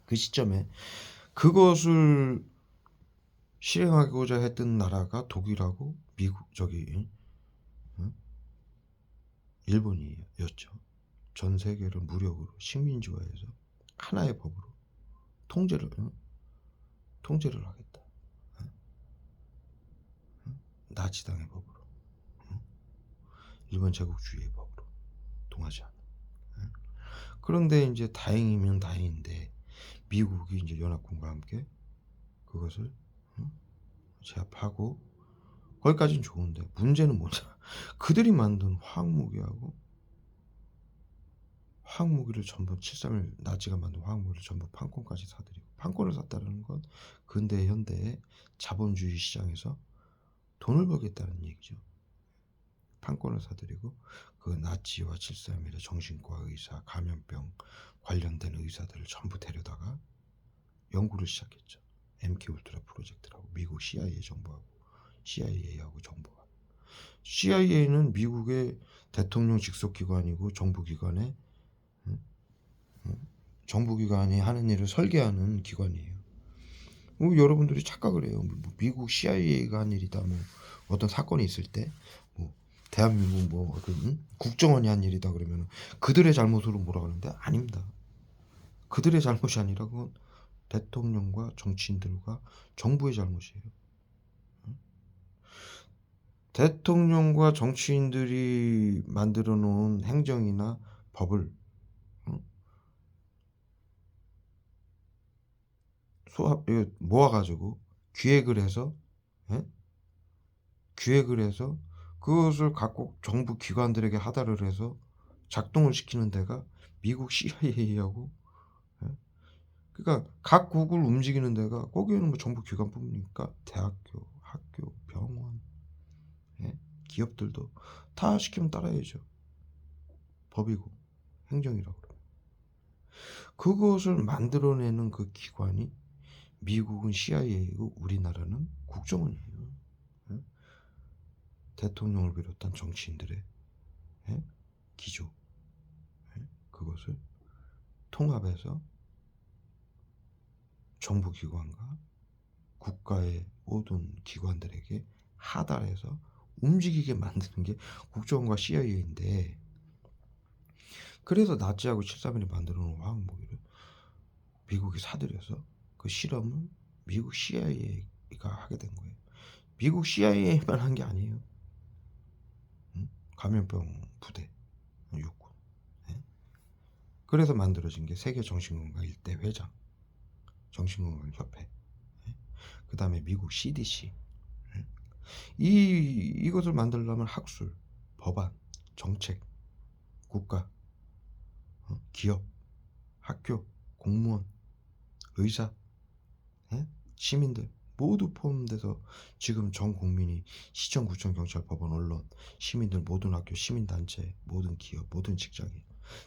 그 시점에 그것을 실행하고자 했던 나라가 독일하고 미국 일본이었죠. 전 세계를 무력으로 식민지화해서 하나의 법으로 통제를 하겠다. 나치당의 법으로, 일본 제국주의의 법으로 동하지 않아. 그런데 이제 다행이면 다행인데 미국이 이제 연합군과 함께 그것을 제압하고 거기까지는 좋은데 문제는 뭐냐? 그들이 만든 화학무기를 전부 731 나치가 만든 화학무기를 전부 판권까지 사들이고 판권을 샀다는 건 근대 현대의 자본주의 시장에서 돈을 벌겠다는 얘기죠. 판권을 사들이고 그 나치와 731의 정신과 의사, 감염병 관련된 의사들을 전부 데려다가 연구를 시작했죠. MK 울트라 프로젝트라고 미국 CIA하고 정부가. CIA는 미국의 대통령 직속기관이고 정부기관이 하는 일을 설계하는 기관이에요. 여러분들이 착각을 해요. 미국 CIA가 한 일이다. 어떤 사건이 있을 때 대한민국 국정원이 한 일이다 그러면 그들의 잘못으로 뭐라 그러는데 아닙니다. 그들의 잘못이 아니라 그건 대통령과 정치인들과 정부의 잘못이에요. 대통령과 정치인들이 만들어 놓은 행정이나 법을 모아가지고 기획을 해서 그것을 각국 정부 기관들에게 하달을 해서 작동을 시키는 데가 미국 CIA하고 그러니까 각국을 움직이는 데가 거기에는 정부 기관뿐이니까 대학교, 학교, 병원, 기업들도 다 시키면 따라야죠. 법이고 행정이라고 그러면. 그것을 만들어내는 그 기관이 미국은 CIA이고 우리나라는 국정원이에요. 대통령을 비롯한 정치인들의 기조 그것을 통합해서 정부기관과 국가의 모든 기관들에게 하달해서 움직이게 만드는 게 국정원과 CIA인데 그래서 나치하고 731이 만들어 놓은 화학무기를 미국이 사들여서 그 실험을 미국 CIA가 하게 된 거예요. 미국 CIA만 한 게 아니에요. 감염병 부대, 육군. 그래서 만들어진 게 세계정신건강 일대 회장, 정신건강협회. 그 다음에 미국 CDC. 이것을 만들려면 학술, 법안, 정책, 국가, 기업, 학교, 공무원, 의사, 시민들 모두 포함돼서 지금 전 국민이 시청, 구청, 경찰, 법원, 언론, 시민들 모든 학교, 시민단체, 모든 기업, 모든 직장인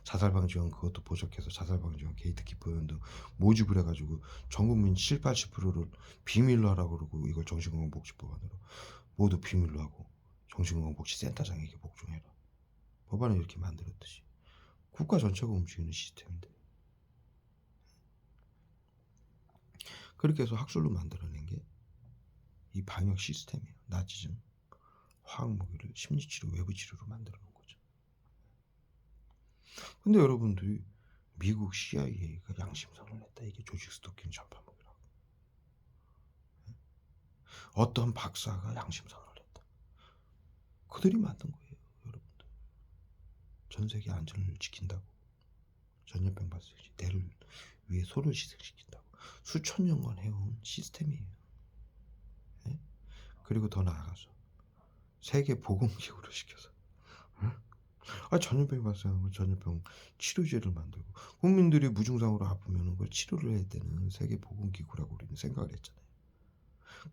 자살방지원 그것도 보적해서 자살방지원 게이트키퍼 등 모집을 해가지고 전 국민 7, 80%를 비밀로 하라고 그러고 이걸 정신건강복지법안으로 모두 비밀로 하고 정신건강복지센터장에게 복종해라. 법안을 이렇게 만들었듯이 국가 전체가 움직이는 시스템인데 그렇게 해서 학술로 만들어낸 게 이 방역 시스템이에요. 나치즘, 화학무기를 심리치료, 외부치료로 만들어 놓은 거죠. 근데 여러분들이 미국 CIA가 양심선언을 했다. 이게 조직 스토킹 전파무기라고. 어떤 박사가 양심선언을 했다. 그들이 만든 거예요. 여러분들. 전 세계 안전을 지킨다고. 전염병 발생 시 대를 위해 소를 희생시킨다고. 수천 년간 해온 시스템이에요. 그리고 더 나아가서 세계 보건기구를 시켜서 전염병이 발생하면 전염병 치료제를 만들고 국민들이 무증상으로 아프면은 그걸 치료를 해야 되는 세계보건기구라고 우리는 생각을 했잖아요.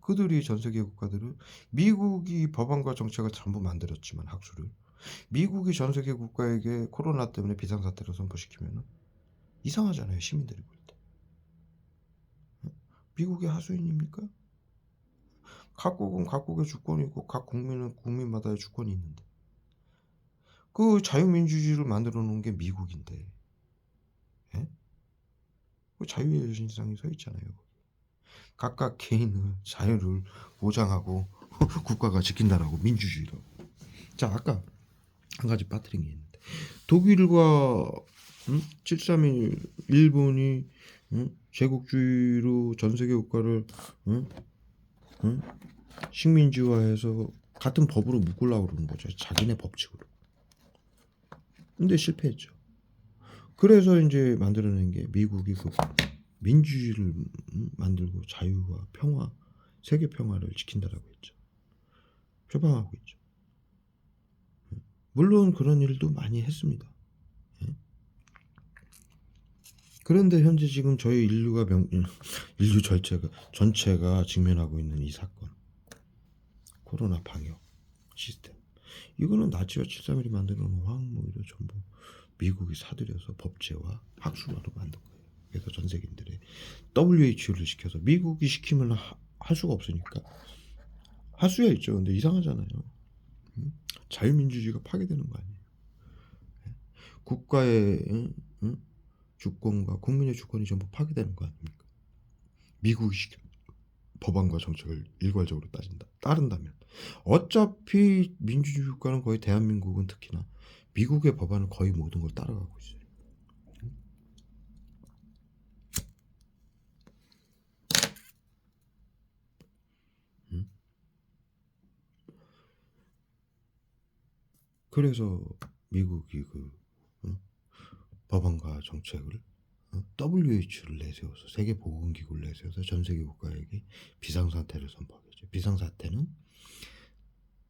그들이 전 세계 국가들을 미국이 법안과 정책을 전부 만들었지만 학술을 미국이 전 세계 국가에게 코로나 때문에 비상사태를 선포시키면은 이상하잖아요, 시민들이 볼 때. 미국의 하수인입니까? 각국은 각국의 주권이 있고 각 국민은 국민마다의 주권이 있는데 그 자유민주주의를 만들어 놓은 게 미국인데 예? 그 자유의 여신상이 서 있잖아요. 각각 개인의 자유를 보장하고 국가가 지킨다라고 민주주의라고. 자, 아까 한 가지 빠뜨린 게 있는데 독일과 731 일본이 제국주의로 전 세계 국가를 응? 응? 식민지화해서 같은 법으로 묶으려고 그러는 거죠. 자기네 법칙으로. 근데 실패했죠. 그래서 이제 만들어낸 게 미국이 그 민주주의를 만들고 자유와 평화, 세계 평화를 지킨다라고 했죠. 표방하고 있죠. 물론 그런 일도 많이 했습니다. 그런데 현재 지금 저희 인류 전체가 직면하고 있는 이 사건, 코로나 방역 시스템, 이거는 나치와 731이 만들어 놓은 화학무기를 전부 미국이 사들여서 법제와 학술화로 만든 거예요. 그래서 전 세계인들의 WHO를 시켜서 미국이 시키면 할 수가 없으니까 할 수야 있죠. 근데 이상하잖아요. 자유민주주의가 파괴되는 거 아니에요. 국가의 주권과 국민의 주권이 전부 파괴되는 거 아닙니까? 미국이 시켜 법안과 정책을 일괄적으로 따른다면 어차피 민주주의 국가는 거의 대한민국은 특히나 미국의 법안을 거의 모든 걸 따라가고 있어요. 그래서 미국이 법안과 정책을 WHO를 내세워서 세계보건기구를 내세워서 전 세계 국가에게 비상사태를 선포하겠죠. 비상사태는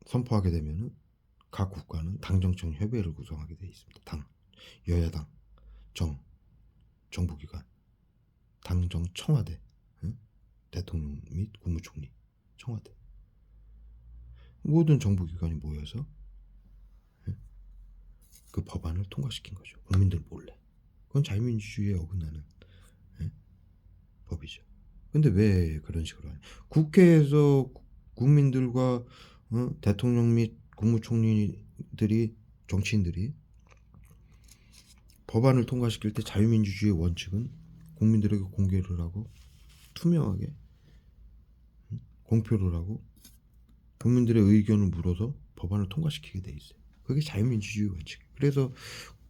선포하게 되면은 각 국가는 당정청 협의회를 구성하게 되어 있습니다. 당, 여야당, 정부기관, 당정 청와대, 대통령 및 국무총리, 청와대 모든 정부기관이 모여서 그 법안을 통과시킨 거죠. 국민들 몰래. 그건 자유민주주의에 어긋나는 법이죠. 근데 왜 그런 식으로 하냐? 국회에서 국민들과 대통령 및 국무총리들이 정치인들이 법안을 통과시킬 때 자유민주주의의 원칙은 국민들에게 공개를 하고 투명하게 공표를 하고 국민들의 의견을 물어서 법안을 통과시키게 돼 있어요. 그게 자유민주주의 원칙. 그래서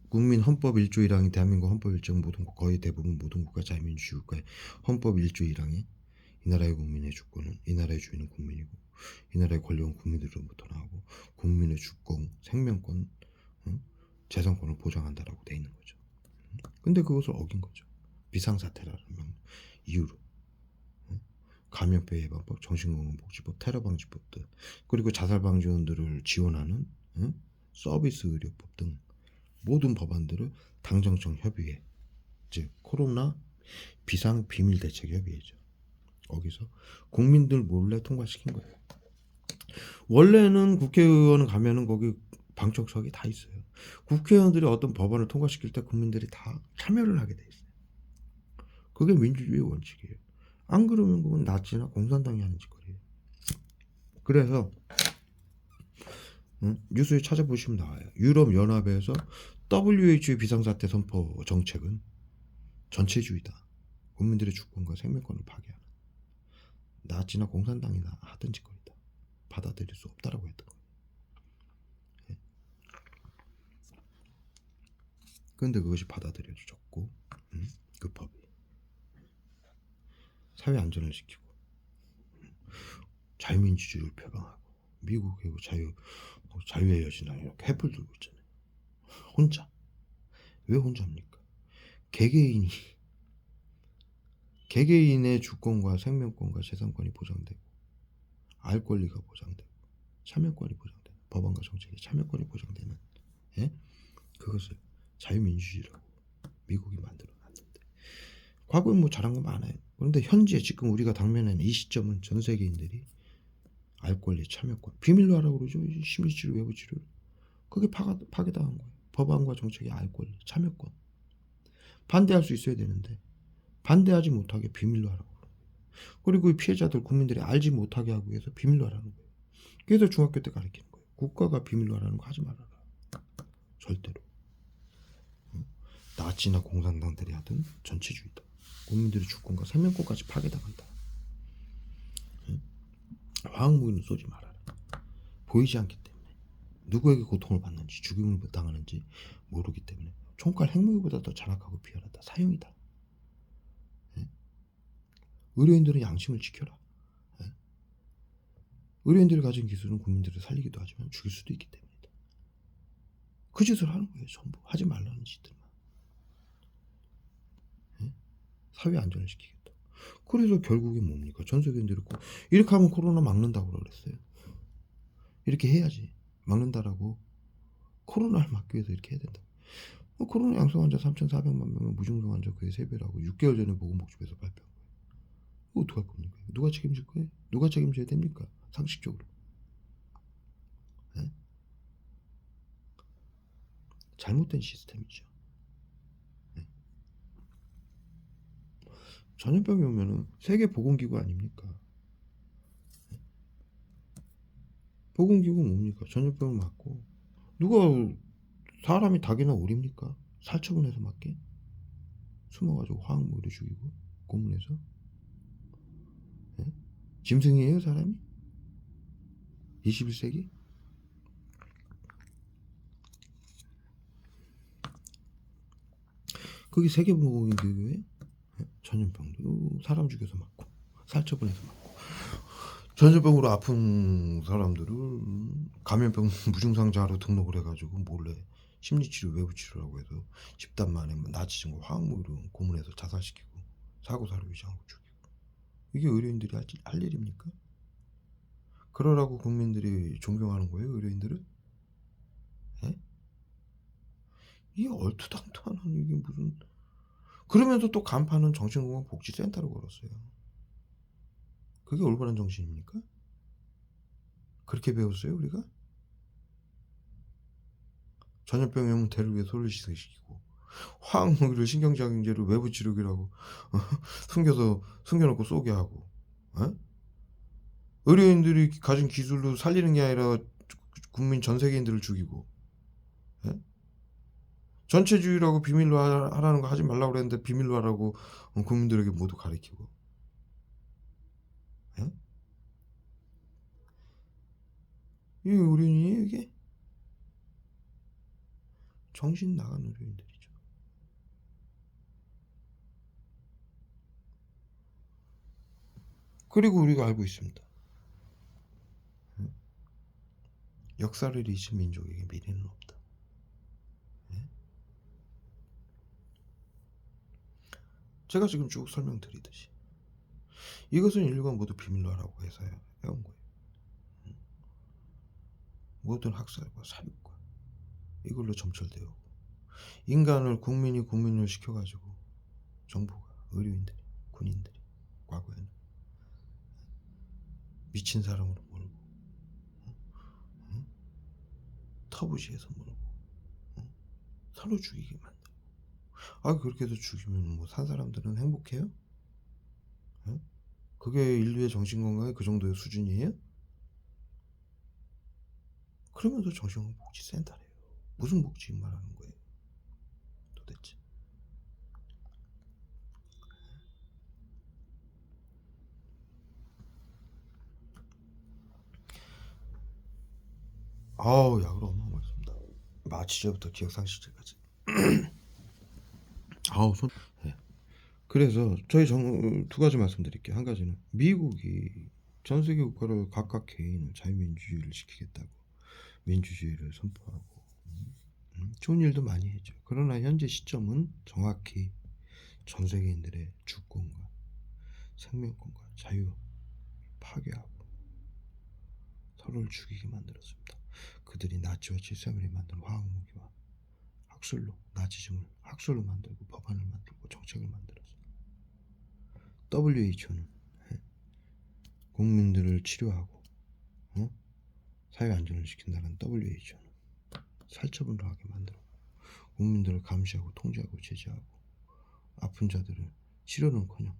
국민 헌법 1조 1항이 대한민국 헌법 1정 거의 대부분 모든 국가 자유민주주의 국가의 헌법 1조 1항이 이 나라의 국민의 주권은 이 나라의 주인은 국민이고 이 나라의 권력은 국민들로부터 나오고 국민의 주권, 생명권, 재산권을 보장한다라고 돼 있는 거죠. 근데 그것을 어긴 거죠. 비상사태라는 이유로. 감염병 예방법, 정신건강복지법, 테러방지법 등 그리고 자살방지원들을 지원하는 서비스 의료법 등 모든 법안들을 당정청 협의회, 즉 코로나 비상 비밀 대책 협의회죠. 거기서 국민들 몰래 통과시킨 거예요. 원래는 국회의원 가면은 거기 방청석이 다 있어요. 국회의원들이 어떤 법안을 통과시킬 때 국민들이 다 참여를 하게 돼 있어요. 그게 민주주의의 원칙이에요. 안 그러면 그건 나치나 공산당이 하는 짓거리예요. 그래서 뉴스에 찾아보시면 나와요. 유럽연합에서 WHO 비상사태 선포 정책은 전체주의다. 국민들의 주권과 생명권을 파괴하는 나치나 공산당이나 하던 짓거리다. 받아들일 수 없다라고 했던 거예요. 그런데 그것이 받아들여졌고 그 법이 사회 안전을 지키고 자유민주주의를 표방하고 미국의 자유의 여신을 이렇게 횃불 들고 있잖아요. 혼자. 왜 혼자입니까? 개개인의 주권과 생명권과 재산권이 보장되고 알 권리가 보장되고 참여권이 보장되고 법안과 정책의 참여권이 보장되는 그것을 자유민주주의라고 미국이 만들어 놨는데, 과거에 뭐 잘한 거 많아요. 그런데 현재 지금 우리가 당면한 이 시점은 전 세계인들이 알 권리, 참여권, 비밀로 하라고 그러죠. 심리치료, 외부치료. 그게 파괴당한 거예요. 법안과 정책의 알 권리, 참여권. 반대할 수 있어야 되는데 반대하지 못하게 비밀로 하라고. 그리고 이 피해자들, 국민들이 알지 못하게 하기 위해서 비밀로 하라는 거예요. 그래서 중학교 때 가르치는 거예요. 국가가 비밀로 하라는 거 하지 말아라. 절대로. 나치나 공산당들이 하든 전체주의다. 국민들의 주권과 생명권까지 파괴당한다. 화학무기는 쏘지 말아라. 보이지 않기 때문에. 누구에게 고통을 받는지, 죽임을 당하는지 모르기 때문에. 총칼 핵무기보다 더 잔악하고 비열하다. 사형이다. 의료인들은 양심을 지켜라. 의료인들이 가진 기술은 국민들을 살리기도 하지만 죽일 수도 있기 때문이다. 그 짓을 하는 거예요. 전부. 하지 말라는 짓들만. 사회 안전을 시키겠다. 그래서 결국에 뭡니까? 전 세계인들이 이렇게 하면 코로나 막는다고 그랬어요. 이렇게 해야지. 막는다라고. 코로나를 막기 위해서 이렇게 해야 된다. 코로나 양성 환자 3,400만 명은 무증상 환자 그의 3배라고 6개월 전에 보건복지부에서 발표한 거예요. 이거 어떡할 겁니까? 누가 책임질 거예요? 누가 책임져야 됩니까? 상식적으로. 네? 잘못된 시스템이죠. 네. 전염병이 오면은 세계보건기구 아닙니까? 네? 보건기구 뭡니까? 전염병을 막고. 누가 사람이 닭이나 오리입니까? 살처분해서 맞게? 숨어가지고 화학무기로 죽이고 고문해서? 네? 짐승이에요 사람이? 21세기? 그게 세계보건기구에 전염병도 사람 죽여서 맞고 살처분해서 맞고, 전염병으로 아픈 사람들을 감염병 무증상자로 등록을 해가지고 몰래 심리치료, 외부치료라고 해서 집단 만에 나치증과 화학무기로 고문해서 자살시키고 사고사로 위장하고 죽이고. 이게 의료인들이 할 일입니까? 그러라고 국민들이 존경하는 거예요, 의료인들을? 예? 이게 얼토당토하는, 이게 무슨. 그러면서 또 간판은 정신건강복지센터로 걸었어요. 그게 올바른 정신입니까? 그렇게 배웠어요 우리가? 전염병이 오면 대를 위해 소를 시키고 화학무기를 신경작용제로 외부치료기라고 숨겨놓고 쏘게 하고, 에? 의료인들이 가진 기술로 살리는 게 아니라 국민 전 세계인들을 죽이고, 에? 전체주의라고 비밀로 하라는 거 하지 말라고 그랬는데 비밀로 하라고 국민들에게 모두 가리키고. 에? 이게 의료인이에요 이게? 정신 나간 의료인들이죠. 그리고 우리가 알고 있습니다. 역사를 잊은 민족에게 미래는 없다. 제가 지금 쭉 설명드리듯이 이것은 인류가 모두 비밀로 하라고 해서 해온 거예요. 모든 학살과 살육과 이걸로 점철되어 오고, 인간을 국민을 시켜가지고 정부가, 의료인들이, 군인들이 과거에는 미친 사람으로 몰고 터부시에서 몰고 서로 죽이게 만들고. 그렇게 해서 죽이면 뭐 산 사람들은 행복해요? 그게 인류의 정신건강의 그 정도의 수준이에요? 그러면서 정신건강복지센터래요. 무슨 복지 말하는 거예요 도대체? 약을 엄청 먹습니다. 마취제부터 기억상실제까지. 네. 그래서 저희 두 가지 말씀드릴게요. 한 가지는 미국이 전 세계 국가를 각각 개인을 자유민주주의를 지키겠다고 민주주의를 선포하고 좋은 일도 많이 했죠. 그러나 현재 시점은 정확히 전 세계인들의 주권과 생명권과 자유 파괴하고 서로를 죽이게 만들었습니다. 그들이 나치와 7.3이 만든 화학무기와 학술로 만들고 법안을 만들고 정책을 만들었어. WHO는 국민들을 치료하고 사회 안전을 시킨다는 WHO는 살처분을 하게 만들고 국민들을 감시하고 통제하고 제재하고 아픈 자들을 치료는커녕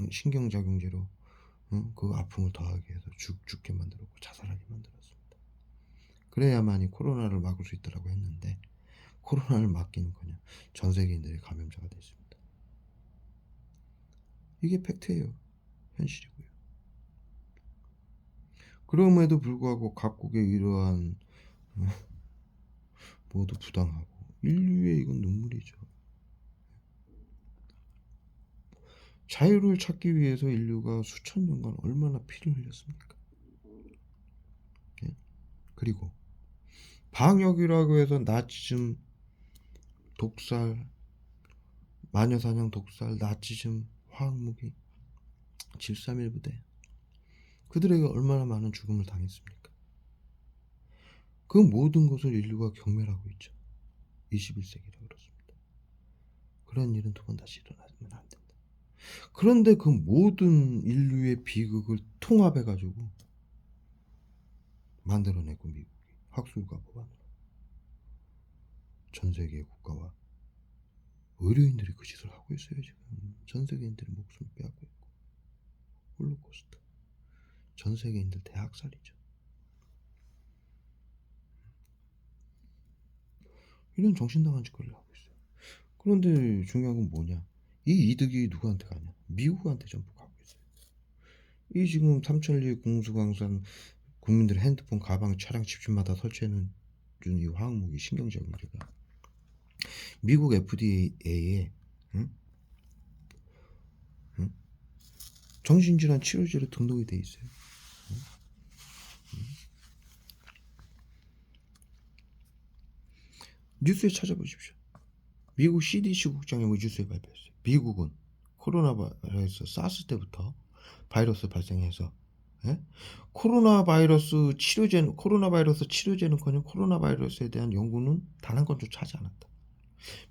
신경작용제로 그 아픔을 더하게 해서 죽게 만들었고 자살하게 만들었습니다. 그래야만이 코로나를 막을 수 있다라고 했는데 코로나를 막기는커녕 전 세계인들이 감염자가 됐습니다. 이게 팩트예요. 현실이고요. 그럼에도 불구하고 각국의 이러한 모두 부당하고 인류의 이건 눈물이죠. 자유를 찾기 위해서 인류가 수천 년간 얼마나 피를 흘렸습니까? 예? 그리고 방역이라고 해서 나치즘, 독살, 마녀사냥 독살, 나치즘, 화학무기, 7.3 부대 그들에게 얼마나 많은 죽음을 당했습니까? 그 모든 것을 인류가 경멸하고 있죠. 21세기라 그렇습니다. 그런 일은 두 번 다시 일어나면 안 된다. 그런데 그 모든 인류의 비극을 통합해가지고 만들어내고 미국이 학술과 법안으로 전 세계의 국가와 의료인들이 그 짓을 하고 있어요. 지금 전 세계인들의 목숨을 빼앗고 있고 홀로코스트 전 세계인들 대학살이죠. 이런 정신나간 짓거리를 하고 있어요. 그런데 중요한 건 뭐냐? 이 이득이 누구한테 가냐? 미국한테 전부 가고 있어요. 이 지금 삼천리 공수광산 국민들의 핸드폰, 가방, 차량, 집집마다 설치해놓은 이 화학무기 신경작용제가 미국 FDA에 정신질환 치료제로 등록이 돼 있어요. 뉴스에 찾아보십시오. 미국 CDC 국장이 뉴스에 발표했어요. 미국은 코로나 바이러스 사스 때부터 바이러스 발생해서 코로나 바이러스 치료제는커녕 코로나 바이러스에 대한 연구는 단 한 건조차 하지 않았다.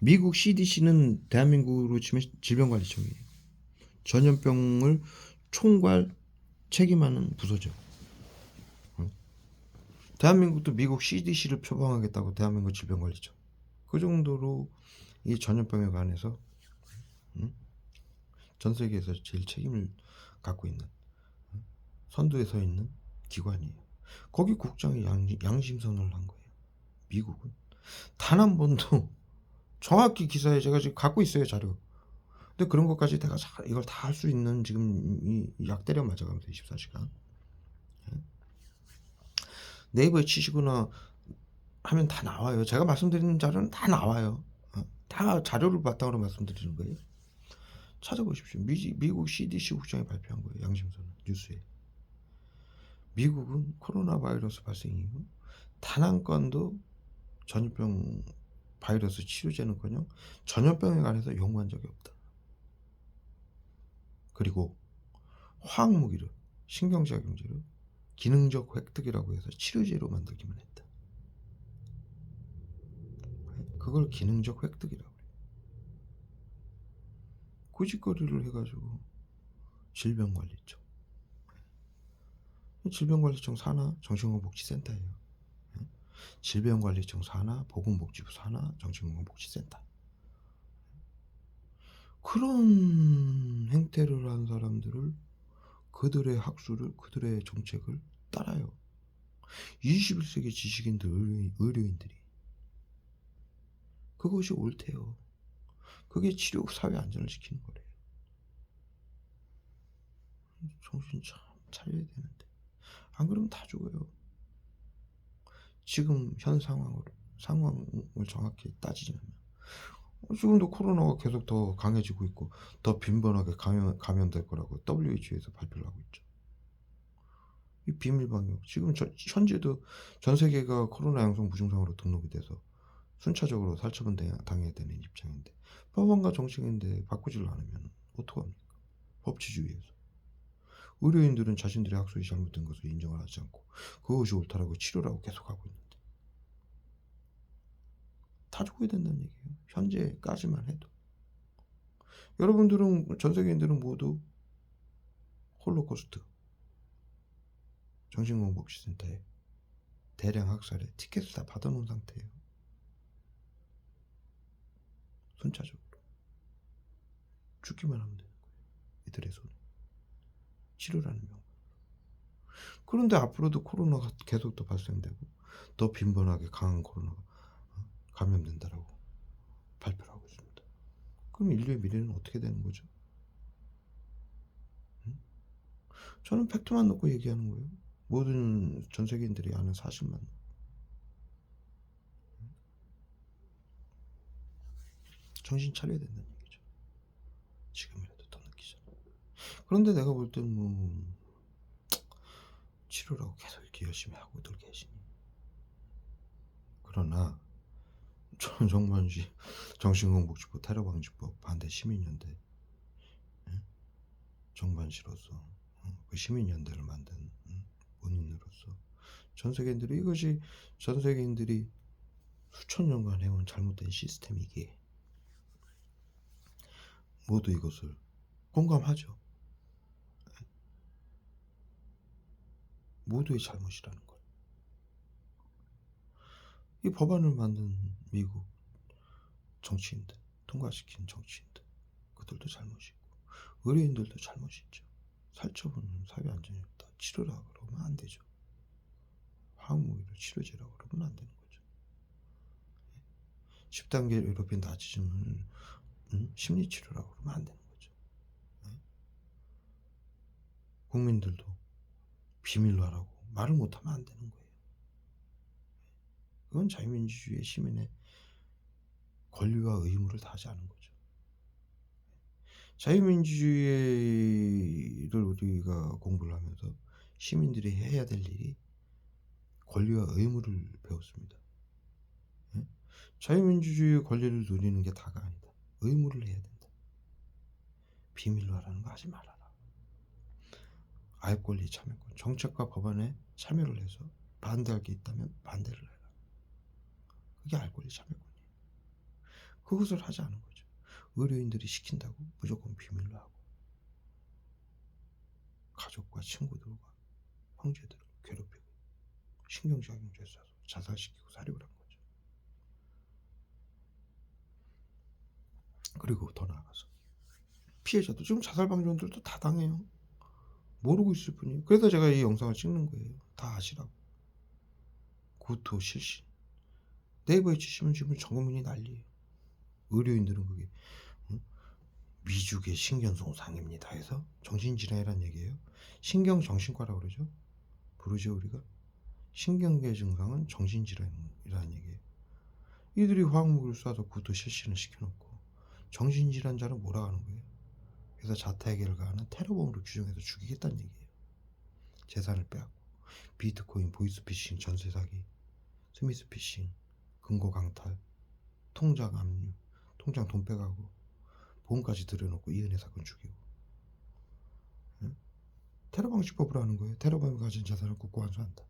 미국 CDC는 대한민국으로 치면 질병관리청이에요. 전염병을 총괄 책임하는 부서죠. 대한민국도 미국 CDC를 표방하겠다고 대한민국 질병관리청. 그 정도로 이 전염병에 관해서 전 세계에서 제일 책임을 갖고 있는 선두에 서 있는 기관이에요. 거기 국장이 양심선언을 한 거예요. 미국은 단 한 번도 정확히 기사에 제가 지금 갖고 있어요, 자료. 근데 그런 것까지 내가 이걸 다 할 수 있는 지금 이 약 때려 맞아가면서 24시간 네이버에 치시거나 하면 다 나와요. 제가 말씀드리는 자료는 다 나와요. 다 자료를 바탕으로 말씀드리는 거예요. 찾아보십시오. 미국 CDC 국장이 발표한 거예요. 양심선언 뉴스에. 미국은 코로나 바이러스 발생 이후 단 한 건도 전염병 바이러스 치료제는커녕 전염병에 관해서 연구한 적이 없다. 그리고 화학무기를 신경작용제로 기능적 획득이라고 해서 치료제로 만들기만 했다. 그걸 기능적 획득이라고 해요. 그 짓거리를 해가지고 질병관리청 산하 정신건강복지센터예요. 질병관리청 산하 보건복지부 산하 정신건강복지센터. 그런 행태를 한 사람들을 그들의 학술을 그들의 정책을 따라요. 21세기 지식인들 의료인들이 그것이 옳대요. 그게 치료 사회 안전을 지키는 거래요. 정신 참 차려야 되는데 안 그러면 다 죽어요. 지금 현 상황을 정확히 따지자면 지금도 코로나가 계속 더 강해지고 있고 더 빈번하게 감염될 거라고 WHO에서 발표를 하고 있죠. 이 비밀 방역 지금 현재도 전 세계가 코로나 양성 무증상으로 등록이 돼서 순차적으로 살처분 당해야 되는 입장인데 법안과 정책인데 바꾸지를 않으면 어떡합니까? 법치주의에서 의료인들은 자신들의 학술이 잘못된 것을 인정을 하지 않고 그것이 옳다라고 치료라고 계속하고 있는데 다 죽어야 된다는 얘기예요. 현재까지만 해도. 여러분들은 전 세계인들은 모두 홀로코스트 정신건강복지센터에 대량 학살에 티켓을 다 받아 놓은 상태예요. 순차적으로. 죽기만 하면 되는 거예요. 이들의 손에. 치료라는 명분. 그런데 앞으로도 코로나가 계속 또 발생되고 더 빈번하게 강한 코로나가 감염된다라고 발표를 하고 있습니다. 그럼 인류의 미래는 어떻게 되는 거죠? 응? 저는 팩트만 놓고 얘기하는 거예요. 모든 전 세계인들이 아는 사실만. 정신 차려야 된다는 얘기죠. 지금이라도 더 늦기 전에. 그런데 내가 볼 때는 뭐 치료라고 계속 이렇게 열심히 하고들 계시니. 그러나 저는 정신건강복지법 테러방지법 반대 시민연대 정반시로서 그 시민연대를 만든 본인으로서 전 세계인들이 수천 년간 해온 잘못된 시스템이기에 모두 이것을 공감하죠. 모두의 잘못이라는 걸. 이 법안을 만든 미국 정치인들, 통과시킨 정치인들, 그들도 잘못이 있고 의료인들도 잘못이 있죠. 살처분은 사회 안전이 없다. 치료라 그러면 안 되죠. 화학무기로 치료제라고 그러면 안 되는 거죠. 10단계 유럽인 나치즘을 심리치료라고 그러면 안 되는 거죠. 국민들도 비밀로 하라고 말을 못하면 안 되는 거예요. 그건 자유민주주의의 시민의 권리와 의무를 다하지 않은 거죠. 자유민주주의를 우리가 공부를 하면서 시민들이 해야 될 일이 권리와 의무를 배웠습니다. 자유민주주의의 권리를 누리는 게 다가 아니다. 의무를 해야 된다. 비밀로 하라는 거 하지 말아라. 아입권리 참여권, 정책과 법안에 참여를 해서 반대할 게 있다면 반대를 해라. 그게 알권리 참여권이에요. 그것을 하지 않은 거죠. 의료인들이 시킨다고 무조건 비밀로 하고 가족과 친구들과 형제들을 괴롭히고 신경작용제 써서 자살시키고 살해를 한 거죠. 그리고 더 나아가서 피해자도 지금 자살방지원들도 다 당해요. 모르고 있을 뿐이에요. 그래서 제가 이 영상을 찍는 거예요. 다 아시라고. 구토 실신. 네이버에 치시면 지금 전 국민이 난리예요. 의료인들은 그게 미주계 신경손상입니다 해서 정신질환이란 얘기예요. 신경정신과라고 그러죠. 부르죠 우리가. 신경계 증상은 정신질환이라는 얘기예요. 이들이 화학무기를 쏴서 구토 실신을 시켜놓고 정신질환자를 몰아가는 거예요. 그래서 자타해결을 가하는 테러범으로 규정해서 죽이겠다는 얘기예요. 재산을 빼앗고 비트코인, 보이스피싱, 전세사기, 스미스피싱, 금고 강탈, 통장 압류, 통장 돈 빼가고 보험까지 들여놓고 이은혜 사건 죽이고. 테러방지법으로 하는 거예요. 테러범이 가진 자산을 국고 환수한다.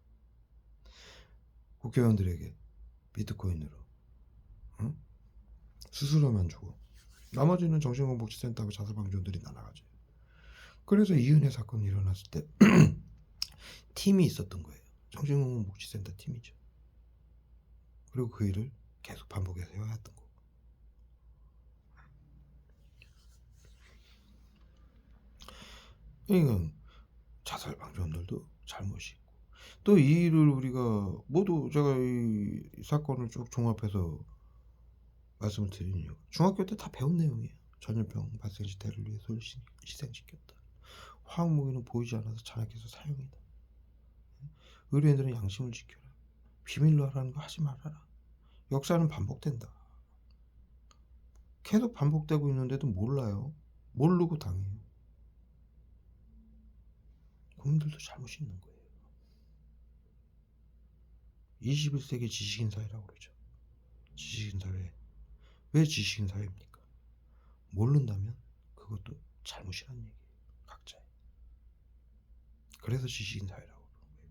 국회의원들에게 비트코인으로 수수료만 주고 나머지는 정신건강복지센터하고 자살방지원들이 날아가죠. 그래서 이은혜 사건이 일어났을 때 팀이 있었던 거예요. 정신건강복지센터 팀이죠. 그리고 그 일을 계속 반복해서 해왔던 거고. 그러니까 자살방지원들도 잘못이 있고 또 이 일을 우리가 모두 제가 이 사건을 쭉 종합해서 말씀을 드리는 이유가 중학교 때 다 배운 내용이에요. 전염병 발생 시 대를 위해 희생시켰다. 화학무기는 보이지 않아서 잔악해서 사용이다. 의료인들은 양심을 지켜라. 비밀로 하라는 거 하지 말아라. 역사는 반복된다. 계속 반복되고 있는데도 몰라요. 모르고 당해요. 국민들도 잘못이 있는 거예요. 21세기 지식인 사회라고 그러죠. 지식인 사회. 왜 지식인 사회입니까? 모른다면 그것도 잘못이라는 얘기예요. 각자의. 그래서 지식인 사회라고 그러는 거예요.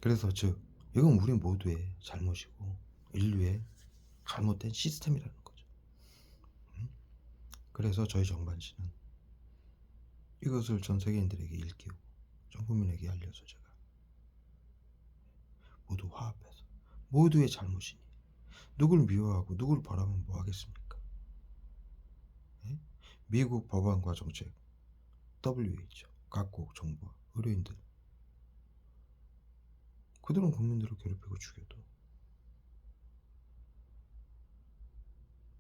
그래서 즉 이건 우리 모두의 잘못이고 인류의 잘못된 시스템이라는 거죠. 그래서 저희 정반신은 이것을 전 세계인들에게 일깨우고 전 국민에게 알려서 제가 모두 화합해서 모두의 잘못이니 누굴 미워하고 누굴 바라면 뭐 하겠습니까? 예? 미국 법안과 정책, WHO, 각국 정부와 의료인들, 그들은 국민들을 괴롭히고 죽여도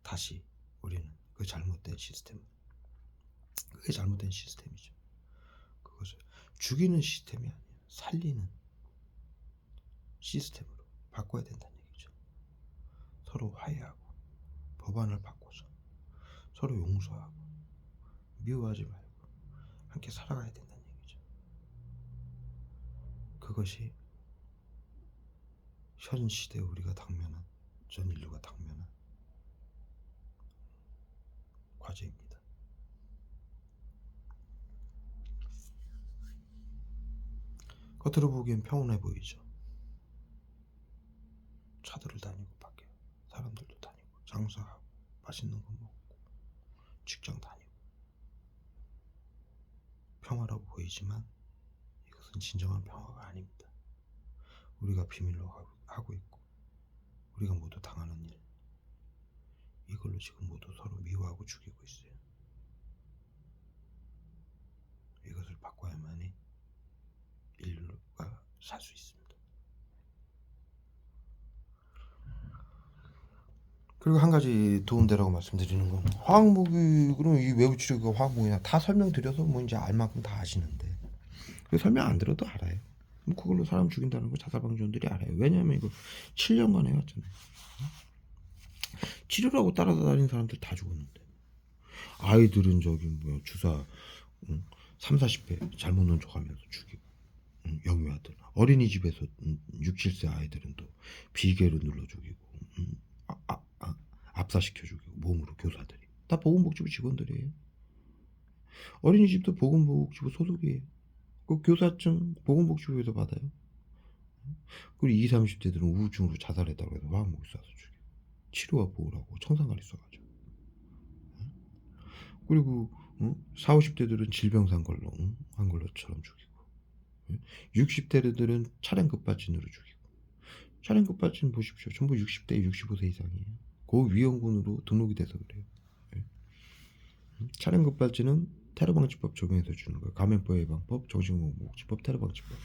다시 우리는 그 잘못된 시스템, 그게 잘못된 시스템이죠. 그것을 죽이는 시스템이 아니라 살리는 시스템으로 바꿔야 된다는 얘기죠. 서로 화해하고 법안을 바꿔서 서로 용서하고 미워하지 말고 함께 살아가야 된다는 얘기죠. 그것이 현 시대에 우리가 당면한, 전 인류가 당면한 과제입니다. 겉으로 보기엔 평온해 보이죠. 차들을 다니고 밖에 사람들도 다니고 장사하고 맛있는 거 먹고 직장 다니고 평화라고 보이지만 이것은 진정한 평화가 아닙니다. 우리가 비밀로 하고 있고 우리가 모두 당하는 일, 이걸로 지금 모두 서로 미워하고 죽이고 있어요. 이것을 바꿔야만이 인류가 살 수 있습니다. 그리고 한 가지 도움되라고 말씀드리는 건, 화학무기, 그럼 이 외부 치료가 화학무기냐 다 설명드려서 뭐 이제 알 만큼 다 아시는데 설명 안 들어도 알아요. 그걸로 사람 죽인다는 거 자살방지원들이 알아요. 왜냐하면 이거 7년간 해왔잖아요. 치료라고 따라다니는 사람들 다 죽었는데, 아이들은 저기 뭐야 주사 3, 40회 잘못 놓은 척하면서 죽이고, 영유아들, 어린이집에서 6, 7세 아이들은 또 비계로 눌러 죽이고, 압사시켜 죽이고, 몸으로 교사들이 다 보건복지부 직원들이에요. 어린이집도 보건복지부 소속이에요. 그 교사증 보건복지부에서 받아요. 그리고 20, 30대들은 우울증으로 자살했다고 해서 화학무기 쏴서 죽여. 치료와 보호라고 청산가리 쏴가지고. 그리고 40, 50대들은 질병산 걸로 한 걸로처럼 죽이고, 60대들은 차량 급발진으로 죽이고. 차량 급발진 보십시오. 전부 60대, 65세 이상이에요. 고위험군으로 등록이 돼서 그래요. 차량 급발진은 테러방지법 적용해서 주는 거예요. 감염병 예방법, 정신건강복지법, 테러방지법.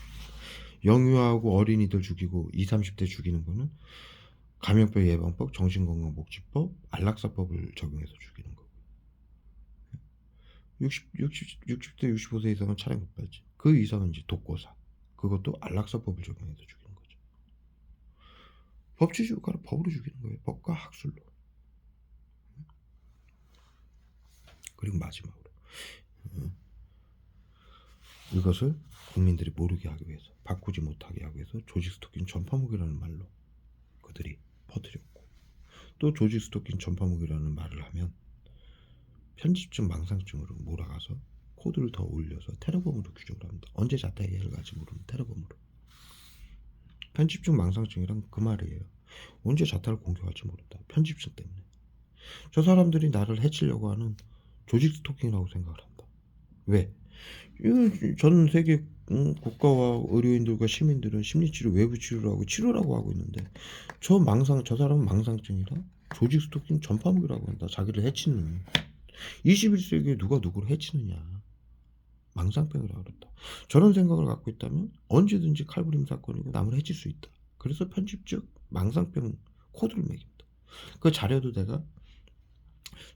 영유아하고 어린이들 죽이고 20, 30대 죽이는 거는 감염병 예방법, 정신건강복지법, 안락사법을 적용해서 죽이는 거고. 60대 65세 이상은 차량 급발진, 그 이상은 이제 독고사, 그것도 안락사법을 적용해서 죽이는 거죠. 법치주의가를 법으로 죽이는 거예요. 법과 학술로. 그리고 마지막으로 이것을 국민들이 모르게 하기 위해서, 바꾸지 못하게 하기 위해서 조직 스토킹 전파무기라는 말로 그들이 퍼뜨렸고, 또 조직 스토킹 전파무기라는 말을 하면 편집증 망상증으로 몰아가서 코드를 더 올려서 테러범으로 규정을 합니다. 언제 자타해를 갈지 모르는 테러범으로. 편집증 망상증이란 그 말이에요. 언제 자타를 공격할지 모른다. 편집증 때문에. 저 사람들이 나를 해치려고 하는 조직 스토킹이라고 생각을 한다. 왜? 전 세계 국가와 의료인들과 시민들은 심리치료, 외부치료라고 치료라고 하고 있는데, 저 사람은 망상증이라 조직 스토킹 전파무기라고 한다. 자기를 해치는. 21세기에 누가 누구를 해치느냐. 망상병이라고 그랬다. 저런 생각을 갖고 있다면 언제든지 칼부림 사건이고 남을 해칠 수 있다. 그래서 편집적 망상병 코드를 매깁니다. 그 자료도 내가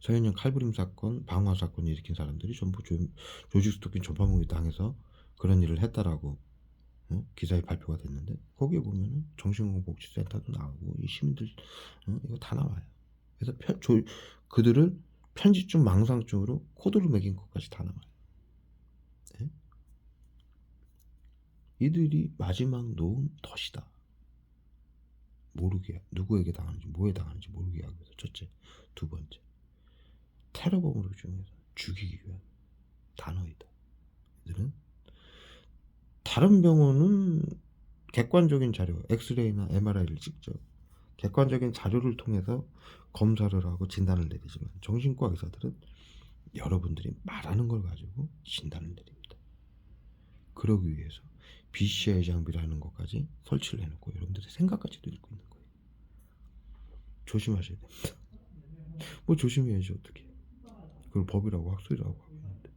서현영 칼부림 사건, 방화 사건 일으킨 사람들이 전부 조직 스토킹 전파무기 당해서 그런 일을 했다라고 기사에 발표가 됐는데, 거기에 보면은 정신건강복지센터도 나오고 이 시민들 이거 다 나와요. 그래서 그들을 편집증 망상증으로 코드를 매긴 것까지 다 나와요. 네? 이들이 마지막 놓은 덫이다. 모르게, 누구에게 당하는지 뭐에 당하는지 모르게 하기 위해서. 첫째. 두 번째, 테러범으로 중에서 죽이기 위한 단어이다. 이들은 다른 병원은 객관적인 자료, 엑스레이나 MRI를 찍죠. 객관적인 자료를 통해서 검사를 하고 진단을 내리지만 정신과 의사들은 여러분들이 말하는 걸 가지고 진단을 내립니다. 그러기 위해서 BCI 장비라는 것까지 설치를 해놓고 여러분들의 생각까지도 읽고 있는 거예요. 조심하셔야 됩니다. 뭐 조심해야지 어떻게. 그걸 법이라고 학술이라고 하고 있는데.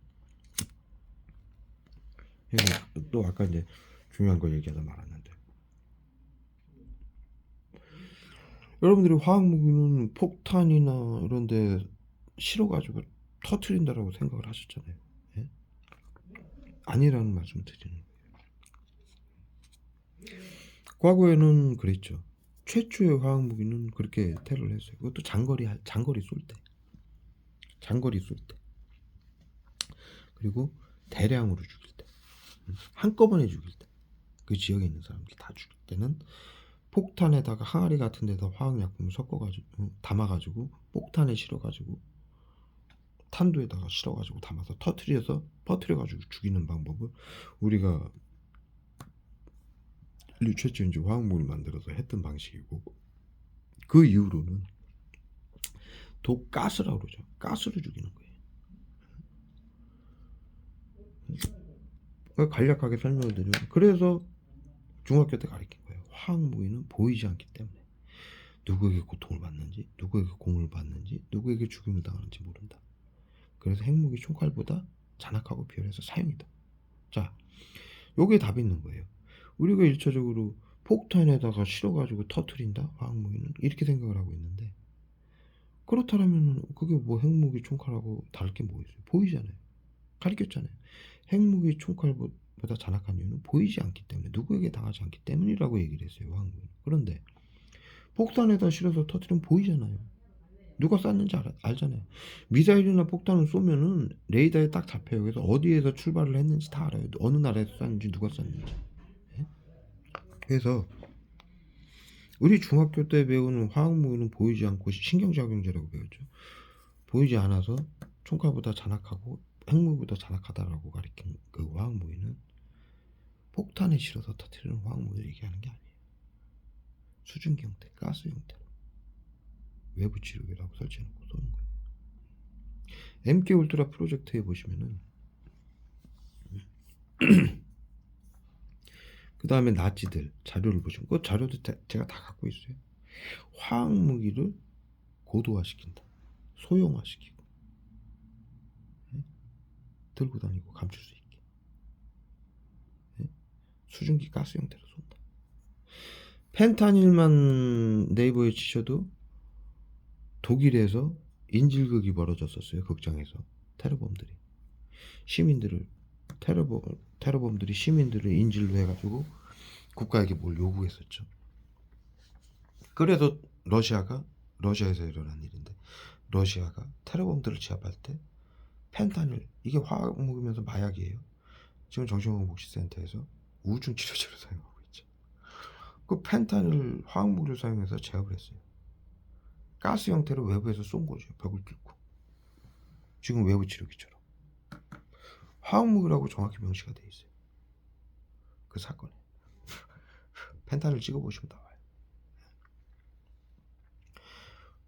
또 아까 이제 중요한 거 얘기하다 말았는데, 여러분들이 화학 무기는 폭탄이나 이런 데 실어가지고 터트린다라고 생각을 하셨잖아요. 예? 아니라는 말씀을 드리는 거예요. 과거에는 그랬죠. 최초의 화학 무기는 그렇게 테러를 했어요. 그것도 장거리 쏠 때. 그리고 대량으로 죽일 때. 한꺼번에 죽일 때. 그 지역에 있는 사람들 다 죽일 때는 폭탄에다가 항아리 같은 데다 화학약품을 섞어가지고 담아가지고 폭탄에 실어가지고 탄두에다가 실어가지고 담아서 퍼뜨려가지고 죽이는 방법을 우리가 인류 최초 이제 화학무기를 만들어서 했던 방식이고, 그 이후로는 독가스라고 그러죠. 가스로 죽이는 거예요. 간략하게 설명을 드리면, 그래서 중학교 때 가르친 거예요. 화학무기는 보이지 않기 때문에 누구에게 고통을 받는지, 누구에게 공을 받는지, 누구에게 죽임을 당하는지 모른다. 그래서 핵무기 총칼보다 잔악하고 비열해서 사형이다. 자, 요게 답이 있는 거예요. 우리가 1차적으로 폭탄에다가 실어가지고 터트린다? 화학무기는? 이렇게 생각을 하고 있는데, 그렇다면 그게 뭐 핵무기 총칼하고 다를 게 뭐 있어요? 보이잖아요. 가르쳤잖아요. 핵무기 총칼보다 잔악한 이유는 보이지 않기 때문에, 누구에게 당하지 않기 때문이라고 얘기를 했어요. 화학무기는. 그런데 폭탄에다 실어서 터트리면 보이잖아요. 누가 쐈는지 알잖아요. 미사일이나 폭탄을 쏘면은 레이더에 딱 잡혀요. 그래서 어디에서 출발을 했는지 다 알아요. 어느 나라에서 쐈는지, 누가 쐈는지. 예? 그래서 우리 중학교 때 배우는 화학무기는 보이지 않고 신경작용제라고 배웠죠. 보이지 않아서 총칼보다 잔악하고 핵무기보다 잔악하다라고 가리킨 그 화학무기는 폭탄에 실어서 터뜨리는 화학무기를 얘기하는 게 아니에요. 수증기 형태, 가스 형태로 외부 치료기라고 설치해놓고 쏘는 거예요. MK 울트라 프로젝트에 보시면은 그 다음에 나치들 자료를 보시면, 그 자료도 제가 다 갖고 있어요. 화학무기를 고도화시킨다, 소형화시키고, 예? 들고 다니고 감출 수 있게, 예? 수증기 가스 형태로 쏜다. 펜타닐만 네이버에 치셔도 독일에서 인질극이 벌어졌었어요. 극장에서 테러범들이 시민들을 인질로 해가지고 국가에게 뭘 요구했었죠. 그래서 러시아에서 일어난 일인데, 러시아가 테러범들을 제압할 때 펜타닐, 이게 화학무기면서 마약이에요. 지금 정신건강복지센터에서 우울증 치료제로 사용하고 있죠. 그 펜타닐 화학무기를 사용해서 제압을 했어요. 가스 형태로 외부에서 쏜 거죠. 벽을 뚫고. 지금 외부 치료기처럼. 화학무기라고 정확히 명시가 돼 있어요. 그 사건에. 펜타닐 찍어보시면 나와요.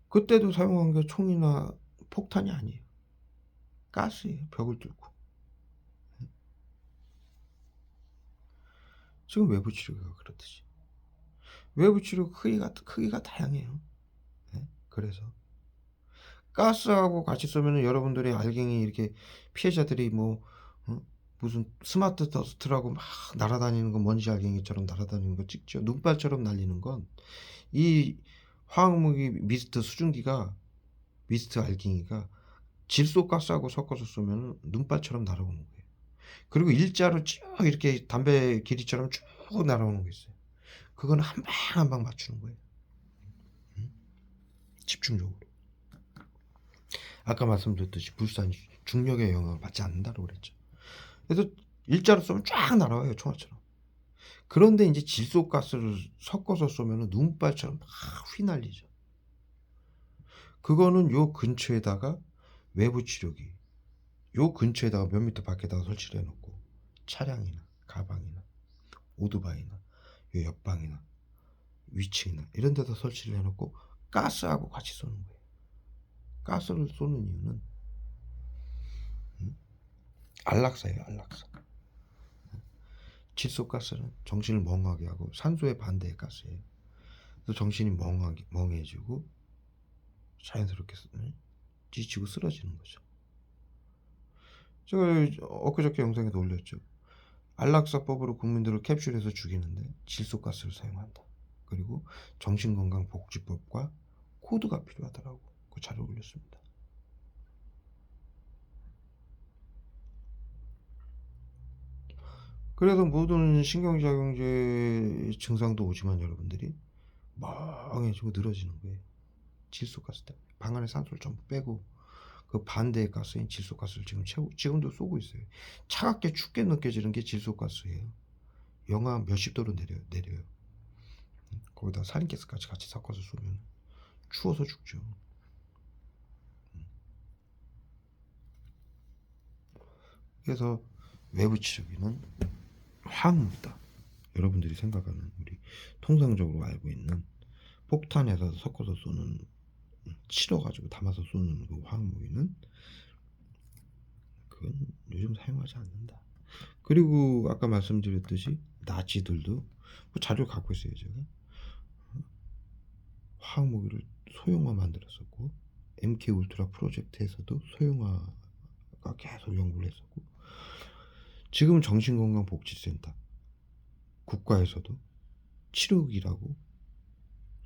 그때도 사용한 게 총이나 폭탄이 아니에요. 가스예요. 벽을 뚫고. 지금 외부 치료가 그렇듯이. 외부 치료 크기가 다양해요. 네? 그래서 가스하고 같이 쏘면은 여러분들이 알갱이 이렇게 피해자들이 무슨 스마트 더스트라고 막 날아다니는 거, 먼지 알갱이처럼 날아다니는 거 찍죠. 눈발처럼 날리는 건 이 화학무기 미스트 알갱이가 질소가스하고 섞어서 쏘면 눈발처럼 날아오는 거예요. 그리고 일자로 쭉 이렇게 담배 길이처럼 쭉 날아오는 게 있어요. 그건 한 방 한 방 맞추는 거예요. 집중적으로. 아까 말씀드렸듯이 불산이 중력의 영향을 받지 않는다고 그랬죠. 그래서 일자로 쏘면 쫙 날아와요. 총알처럼. 그런데 이제 질소가스를 섞어서 쏘면 눈발처럼 막 휘날리죠. 그거는 요 근처에다가 외부 치료기, 요 근처에다가 몇 미터 밖에다가 설치를 해놓고 차량이나 가방이나 오토바이나 요 옆방이나 위층이나 이런 데다 설치를 해 놓고 가스하고 같이 쏘는 거예요. 가스를 쏘는 이유는 안락사예요, 안락사. 질소가스는 정신을 멍하게 하고 산소의 반대의 가스예요. 그래서 정신이 멍해지고 자연스럽게 지치고 쓰러지는 거죠. 제가 엊그저께 영상에도 올렸죠. 안락사법으로 국민들을 캡슐해서 죽이는데 질소가스를 사용한다. 그리고 정신건강복지법과 코드가 필요하더라고. 그 자료 올렸습니다. 그래서 모든 신경작용제 증상도 오지만 여러분들이 멍해지고 늘어지는 거예요. 질소가스 때문에. 방 안에 산소를 전부 빼고 그 반대의 가스인 질소가스를 지금도 쏘고 있어요. 차갑게 춥게 느껴지는 게 질소가스예요. 영하 몇십 도로 내려요. 거기다 살인가스까지 같이 섞어서 쏘면 추워서 죽죠. 그래서 외부 치료기는 화학무기다. 여러분들이 생각하는 우리 통상적으로 알고 있는 폭탄에서 섞어서 쏘는 치러가지고 담아서 쏘는 그 화학무기는 그건 요즘 사용하지 않는다. 그리고 아까 말씀드렸듯이 나치들도 뭐 자료 갖고 있어요. 제가 화학무기를 소형화 만들었었고 MK 울트라 프로젝트에서도 소형화가 계속 연구를 했었고 지금 정신건강복지센터 국가에서도 치료기라고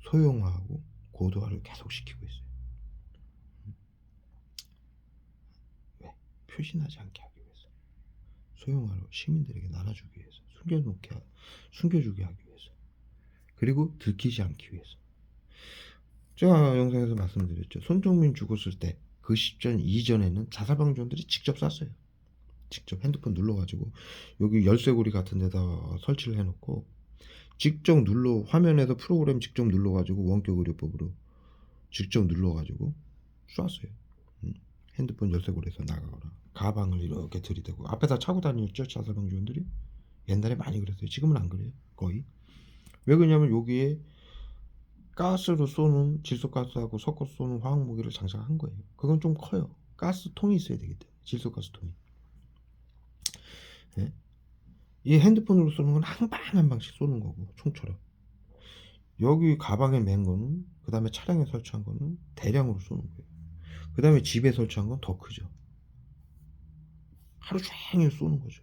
소형화하고 고도화를 계속 시키고 있어요. 왜? 표신하지 않게 하기 위해서. 소형화로 시민들에게 나눠주기 위해서. 숨겨주게 하기 위해서. 그리고 들키지 않기 위해서. 제가 영상에서 말씀드렸죠. 손정민 죽었을 때 그 시점 이전에는 자살방지원들이 직접 쐈어요. 직접 핸드폰 눌러가지고 여기 열쇠고리 같은 데다 설치를 해놓고 직접 화면에서 프로그램 직접 눌러가지고 원격 의료법으로 직접 눌러가지고 쐈어요. 핸드폰 열쇠고리에서 나가거나 가방을 이렇게 들이대고 앞에다 차고 다녔죠. 자살방지원들이 옛날에 많이 그랬어요. 지금은 안 그래요. 거의. 왜 그러냐면 여기에 가스로 쏘는 질소가스하고 섞어 쏘는 화학무기를 장착한 거예요. 그건 좀 커요. 가스통이 있어야 되기 때문에 질소가스통이. 예? 이 핸드폰으로 쏘는 건 한 방 한 방씩 쏘는 거고 총처럼. 여기 가방에 맨 거는 그 다음에 차량에 설치한 거는 대량으로 쏘는 거예요. 그 다음에 집에 설치한 건 더 크죠. 하루 종일 쏘는 거죠.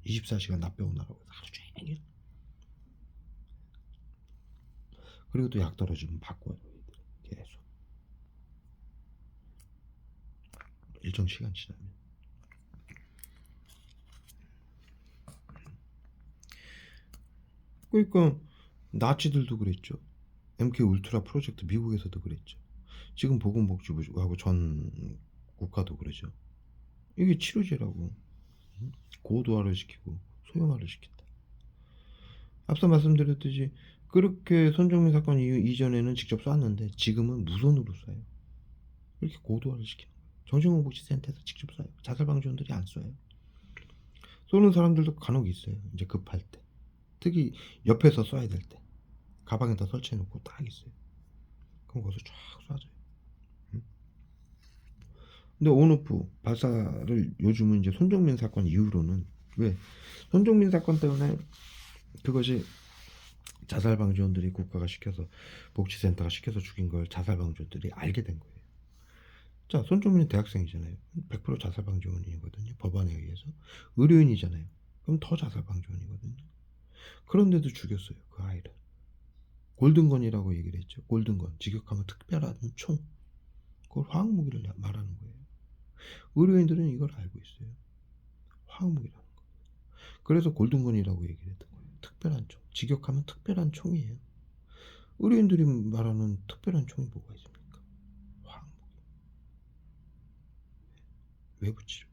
24시간 나 빼고 나라고 하루 종일. 그리고 또 약 떨어지면 바꿔요. 계속. 일정 시간 지나면. 그러니까 나치들도 그랬죠. MK 울트라 프로젝트 미국에서도 그랬죠. 지금 보건복지부하고 전 국가도 그러죠. 이게 치료제라고. 고도화를 시키고 소형화를 시킨다. 앞서 말씀드렸듯이 그렇게 손정민 사건 이전에는 직접 쐈는데 지금은 무선으로 쏴요. 이렇게 고도화를 시키는 거예요. 정신건강복지센터에서 직접 쏴요. 자살방지원들이 안 쏴요. 쏘는 사람들도 간혹 있어요. 이제 급할 때. 특히 옆에서 쏴야 될 때. 가방에다 설치해놓고 딱 있어요. 그럼 거기서 쫙 쏴줘요. 근데 온오프 발사를 요즘은 이제 손정민 사건 이후로는 왜? 손정민 사건 때문에 그것이 자살방지원들이 국가가 시켜서 복지센터가 시켜서 죽인 걸 자살방지원들이 알게 된 거예요. 자, 손정민은 대학생이잖아요. 100% 자살방지원이거든요. 법안에 의해서. 의료인이잖아요. 그럼 더 자살방지원이거든요. 그런데도 죽였어요. 그 아이를. 골든건이라고 얘기를 했죠. 골든건. 직역하면 특별한 총. 그걸 화학무기를 말하는 거예요. 의료인들은 이걸 알고 있어요. 화학무기라는 거. 그래서 골든건이라고 얘기를 했던 거예요. 특별한 총. 직역하면 특별한 총이에요. 의료인들이 말하는 특별한 총이 뭐가 있습니까? 화학무기. 외부치료.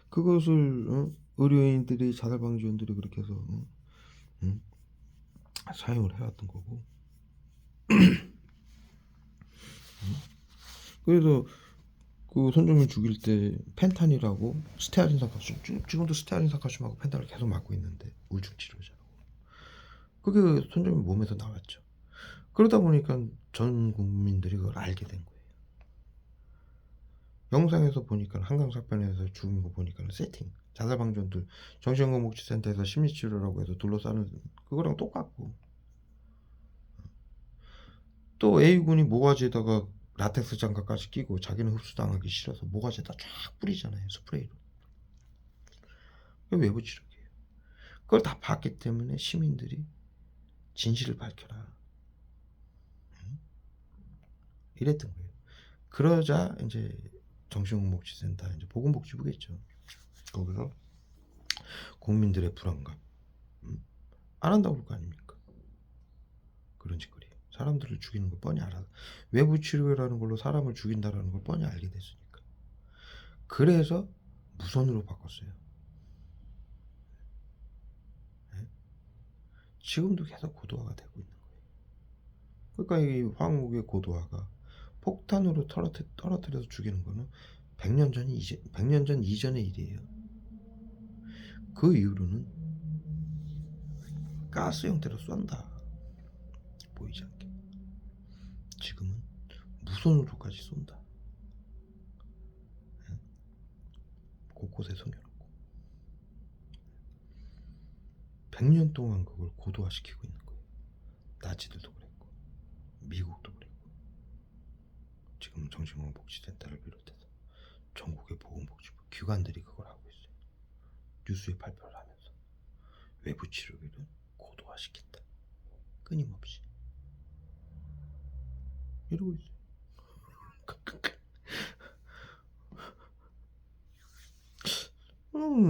그것을 의료인들이 자살방지원들이 그렇게 해서 사용을 해왔던 거고. 그래서 그 손정민 죽일 때 펜탄이라고 스테아린 사카슘, 지금도 스테아린 사카슘하고 펜탄을 계속 맞고 있는데 우울증 치료제라고. 그게 손정민 몸에서 나왔죠. 그러다 보니까 전 국민들이 그걸 알게 된 거예요. 영상에서 보니까 한강사변에서 죽은 거 보니까 세팅, 자살방전들 정신건강복지센터에서 심리치료라고 해서 둘러싸는 그거랑 똑같고, 또 A군이 모가지에다가 라텍스 장갑까지 끼고 자기는 흡수당하기 싫어서 모가지에다 쫙 뿌리잖아요, 스프레이로. 그게 외부 치료기예요. 그걸 다 봤기 때문에 시민들이 진실을 밝혀라, 이랬던 거예요. 그러자 이제 정신건강복지센터, 이제 보건복지부겠죠. 거기서 국민들의 불안감 안 한다고 그럴 거 아닙니까? 그런 짓거리. 사람들을 죽이는 걸 뻔히 알아. 외부 치료라는 걸로 사람을 죽인다라는 걸 뻔히 알게 됐으니까. 그래서 무선으로 바꿨어요. 네? 지금도 계속 고도화가 되고 있는 거예요. 그러니까 이 황옥의 고도화가 폭탄으로 떨어뜨려서 죽이는 거는 100년 전 이전의 일이에요. 그 이후로는 가스 형태로 쏜다. 보이지 않게. 지금은 무선으로까지 쏜다. 곳곳에 숨겨놓고 100년 동안 그걸 고도화시키고 있는 거예요. 나치들도 그랬고 미국도 그랬고 지금 정신건강복지센터를 비롯해서 전국의 보건복지부 기관들이 그걸 하고 있어요. 뉴스에 발표를 하면서 외부 치료비를 고도화시킨다. 끊임없이 이러고 있어요.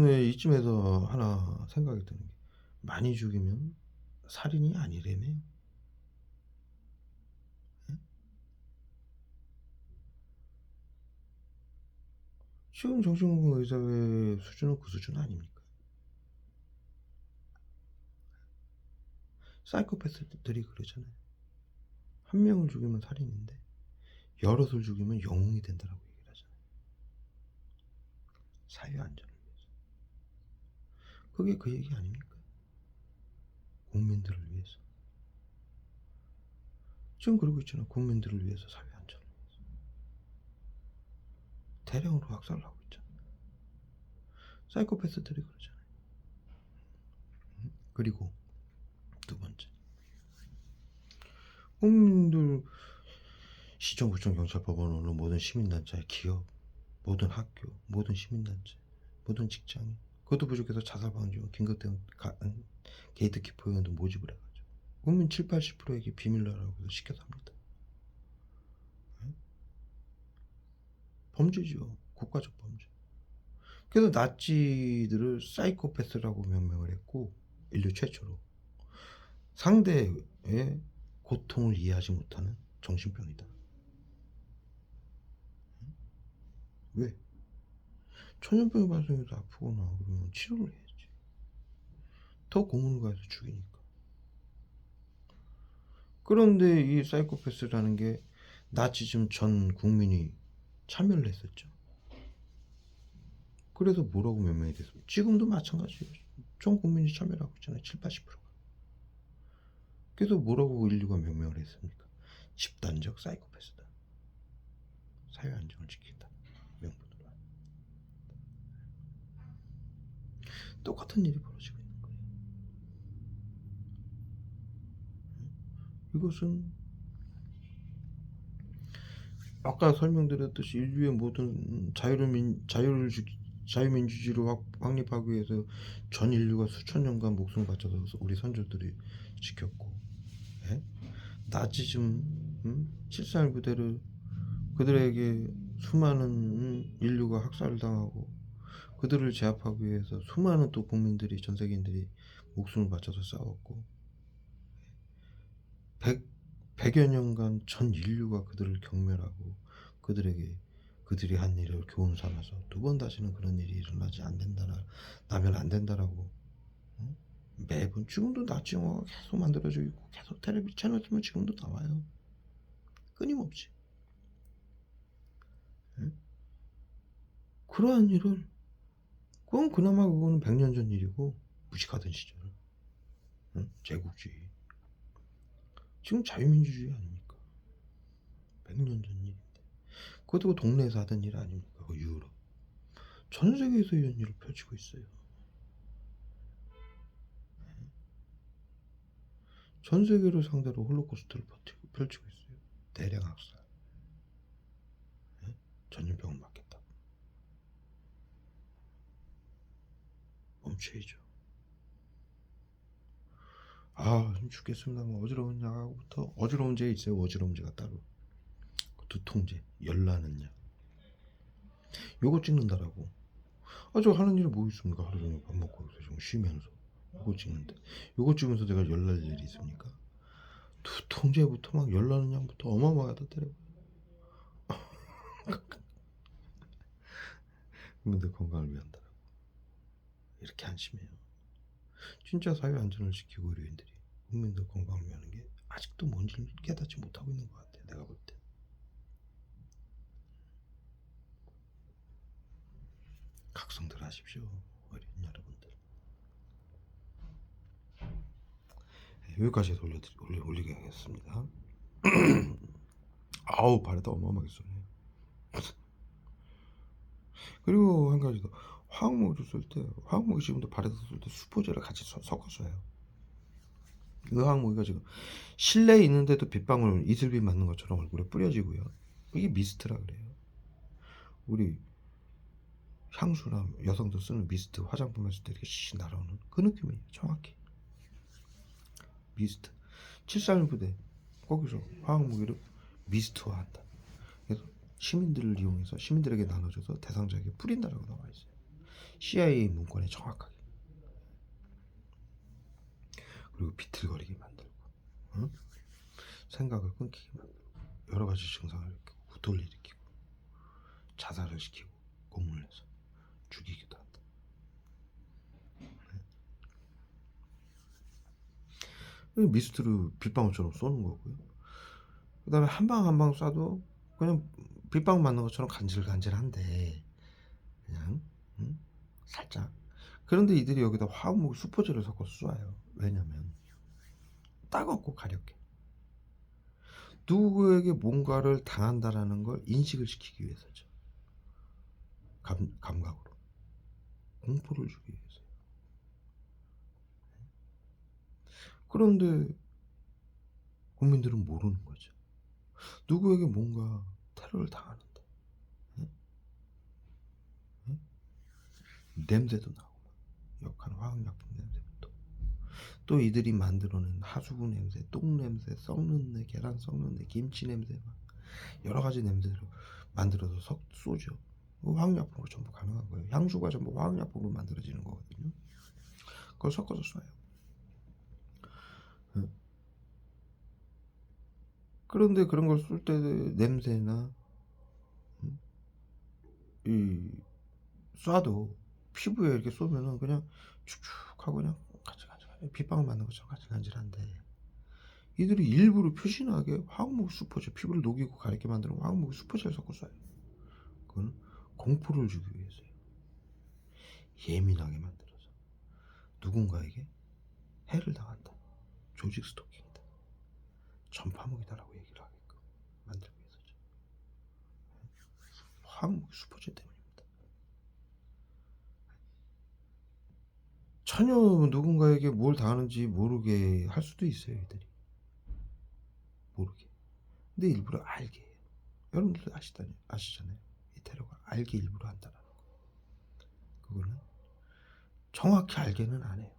네, 이쯤에서 하나 생각이 드는 게, 많이 죽이면 살인이 아니래며. 네? 지금 정신건강의사회 수준은 그 수준 아닙니까? 사이코패스들이 그러잖아요. 한 명을 죽이면 살인인데 여럿을 죽이면 영웅이 된다라고 얘기를 하잖아요. 사회 안전을 위해서. 그게 그 얘기 아닙니까? 국민들을 위해서. 지금 그러고 있잖아요. 국민들을 위해서, 사회 안전을 위해서. 대량으로 학살을 하고 있잖아요. 사이코패스들이 그러잖아요. 그리고 두 번째, 국민들, 시청, 구청, 경찰, 법원, 언론, 모든 시민단체, 기업, 모든 학교, 모든 시민단체, 모든 직장인, 그것도 부족해서 자살방지원, 긴급대응 게이트키퍼 의원도 모집을 해가지고 국민 70~80%에게 비밀로라고 해서 시켜서 합니다. 범죄죠. 국가적 범죄. 그래서 나치들을 사이코패스라고 명명을 했고, 인류 최초로 상대의 고통을 이해하지 못하는 정신병이다. 왜? 천연병이 발생해서 아프거나 그러면 치료를 해야지. 더 공을 가해서 죽이니까. 그런데 이 사이코패스라는 게 나치즘 전 국민이 참여를 했었죠. 그래서 뭐라고 명명이 됐습니까? 지금도 마찬가지예요. 전 국민이 참여를 하고 있잖아요. 70~80%가. 그래서 뭐라고 인류가 명명을 했습니까? 집단적 사이코패스다. 사회 안정을 지킨다. 명분으로. 똑같은 일이 벌어지고 있는 거예요. 이것은 아까 설명드렸듯이 인류의 모든 자유민주주의를 확립하기 위해서 전 인류가 수천 년간 목숨을 바쳐서 우리 선조들이 지켰고, 예? 나치즘 실상을 그대로 그들에게 수많은 인류가 학살을 당하고 그들을 제압하기 위해서 수많은 또 국민들이, 전 세계인들이 목숨을 바쳐서 싸웠고, 100여 년간 전 인류가 그들을 경멸하고 그들이 한 일을 교훈 삼아서 두 번 다시는 그런 일이 일어나지 나면 안 된다라고, 매번, 지금도 나치 영화가 계속 만들어지고 있고 계속 텔레비 채널 틀면 지금도 나와요. 끊임없이. 그러한 일을 그건 그나마 그거는 100년 전 일이고 무식하던 시절. 응? 제국주의. 지금 자유민주주의 아닙니까? 100년 전 일인데. 그것도 그 동네에서 하던 일 아닙니까? 그 유럽. 전 세계에서 이런 일을 펼치고 있어요. 전 세계를 상대로 홀로코스트를 펼치고 있어요. 대량 학살. 전염병을 막겠다고. 멈춰야죠. 좀 죽겠습니다. 뭐 어지러운 약하고부터 어지러운 제 있어요. 어지러운 제가 따로. 두통제, 열 나는 약. 요거 찍는다라고. 저 하는 일이 뭐 있습니까? 하루 종일 밥 먹고 좀 쉬면서 요거 찍는데. 요거 찍으면서 제가 열 날 일이 있습니까? 두통제부터 막 열 나는 약부터 어마어마하다 때려. 국민들 건강을 위한다라고. 이렇게 안심해요. 진짜 사회 안전을 지키고 의료인들이 국민들 건강을 위하는 게 아직도 뭔지를 깨닫지 못하고 있는 것 같아요. 내가 볼 때. 각성들 하십시오. 어린 여러분들. 여기까지 해서 올리겠습니다. 아우 발에다 어마어마하게 쏘네. 그리고 한 가지 더. 화학무기를 쏠 때 화학무기 지금도 발에다 쏠 때 수포제를 같이 섞어 쏴요. 그 화학무기가 지금 실내에 있는데도 빗방울 이슬비 맞는 것처럼 얼굴에 뿌려지고요. 이게 미스트라 그래요. 우리 향수나 여성들 쓰는 미스트 화장품 했을 때 이렇게 씩 날아오는 그 느낌이에요. 정확히 미스트. 731 부대 거기서 화학무기를 미스트화한다. 그래서 시민들을 이용해서 시민들에게 나눠줘서 대상자에게 뿌린다라고 나와 있어요. CIA 문건에 정확하게. 그리고 비틀거리게 만들고, 응? 생각을 끊기게 만들고, 여러 가지 증상을 일으키고, 구토를 일으키고, 자살을 시키고, 고문해서 죽이기도 한다. 미스트를 빗방울처럼 쏘는 거고요. 그 다음에 한 방 한 방 쏴도 그냥 빗방울 맞는 것처럼 간질간질한데 그냥 살짝. 그런데 이들이 여기다 화학무기 수포제를 섞어서 쏴요. 왜냐면 따갑고 가렵게 누구에게 뭔가를 당한다라는 걸 인식을 시키기 위해서죠. 감각으로 공포를 주기 위해서요. 그런데 국민들은 모르는 거죠. 누구에게 뭔가 테러를 당하는데 냄새도 나고 역한 화학약품 냄새부터 또 이들이 만들어낸 하수구 냄새, 똥 냄새, 썩는 내, 계란 썩는 내, 김치 냄새 막 여러 가지 냄새로 만들어서 쏘죠. 화학약품으로 전부 가능한 거예요. 향수가 전부 화학약품으로 만들어지는 거거든요. 그걸 섞어서 쏴요. 그런데 그런 걸 쏠 때 냄새나 이 쏴도 피부에 이렇게 쏘면은 그냥 축축하고 그냥 간질간질 빗방울 맞는 것처럼 간질간질한데 이들이 일부러 표시나게 화학무기 수포제 피부를 녹이고 가렵게 만드는 화학무기 수포제를 섞어 쏴요. 그건 공포를 주기 위해서요. 예민하게 만들어서 누군가에게 해를 당한다. 조직 스토킹이다. 전파무기다라고 얘기를 하게끔 만들기 위해서죠. 화학무기 수포제 때문입니다. 전혀 누군가에게 뭘 당하는지 모르게 할 수도 있어요. 애들이 모르게. 근데 일부러 알게 해요. 여러분들도 아시잖아요. 이 테러가 알게 일부러 한다는 거. 그거는 정확히 알게는 안 해요.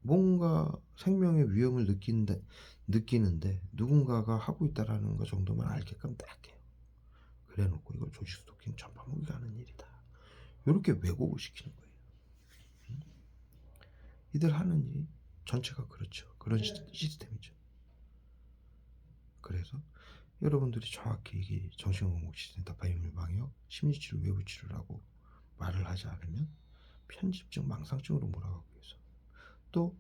뭔가 생명의 위험을 느끼는데 누군가가 하고 있다라는 거 정도만 알게끔 딱 해요. 그래 놓고 이걸 조직 스토킹 전파무기가 하는 일이다. 이렇게 왜곡을 시키는 거예요. 이들 하는 일 전체가 그렇죠. 그런 시스템이죠. 그래서 여러분들이 정확히 이게 정신건강 시스템 다파이물 방역 심리치료 외부치료라고 말을 하지 않으면 편집증 망상증으로 몰아가기 위해서 또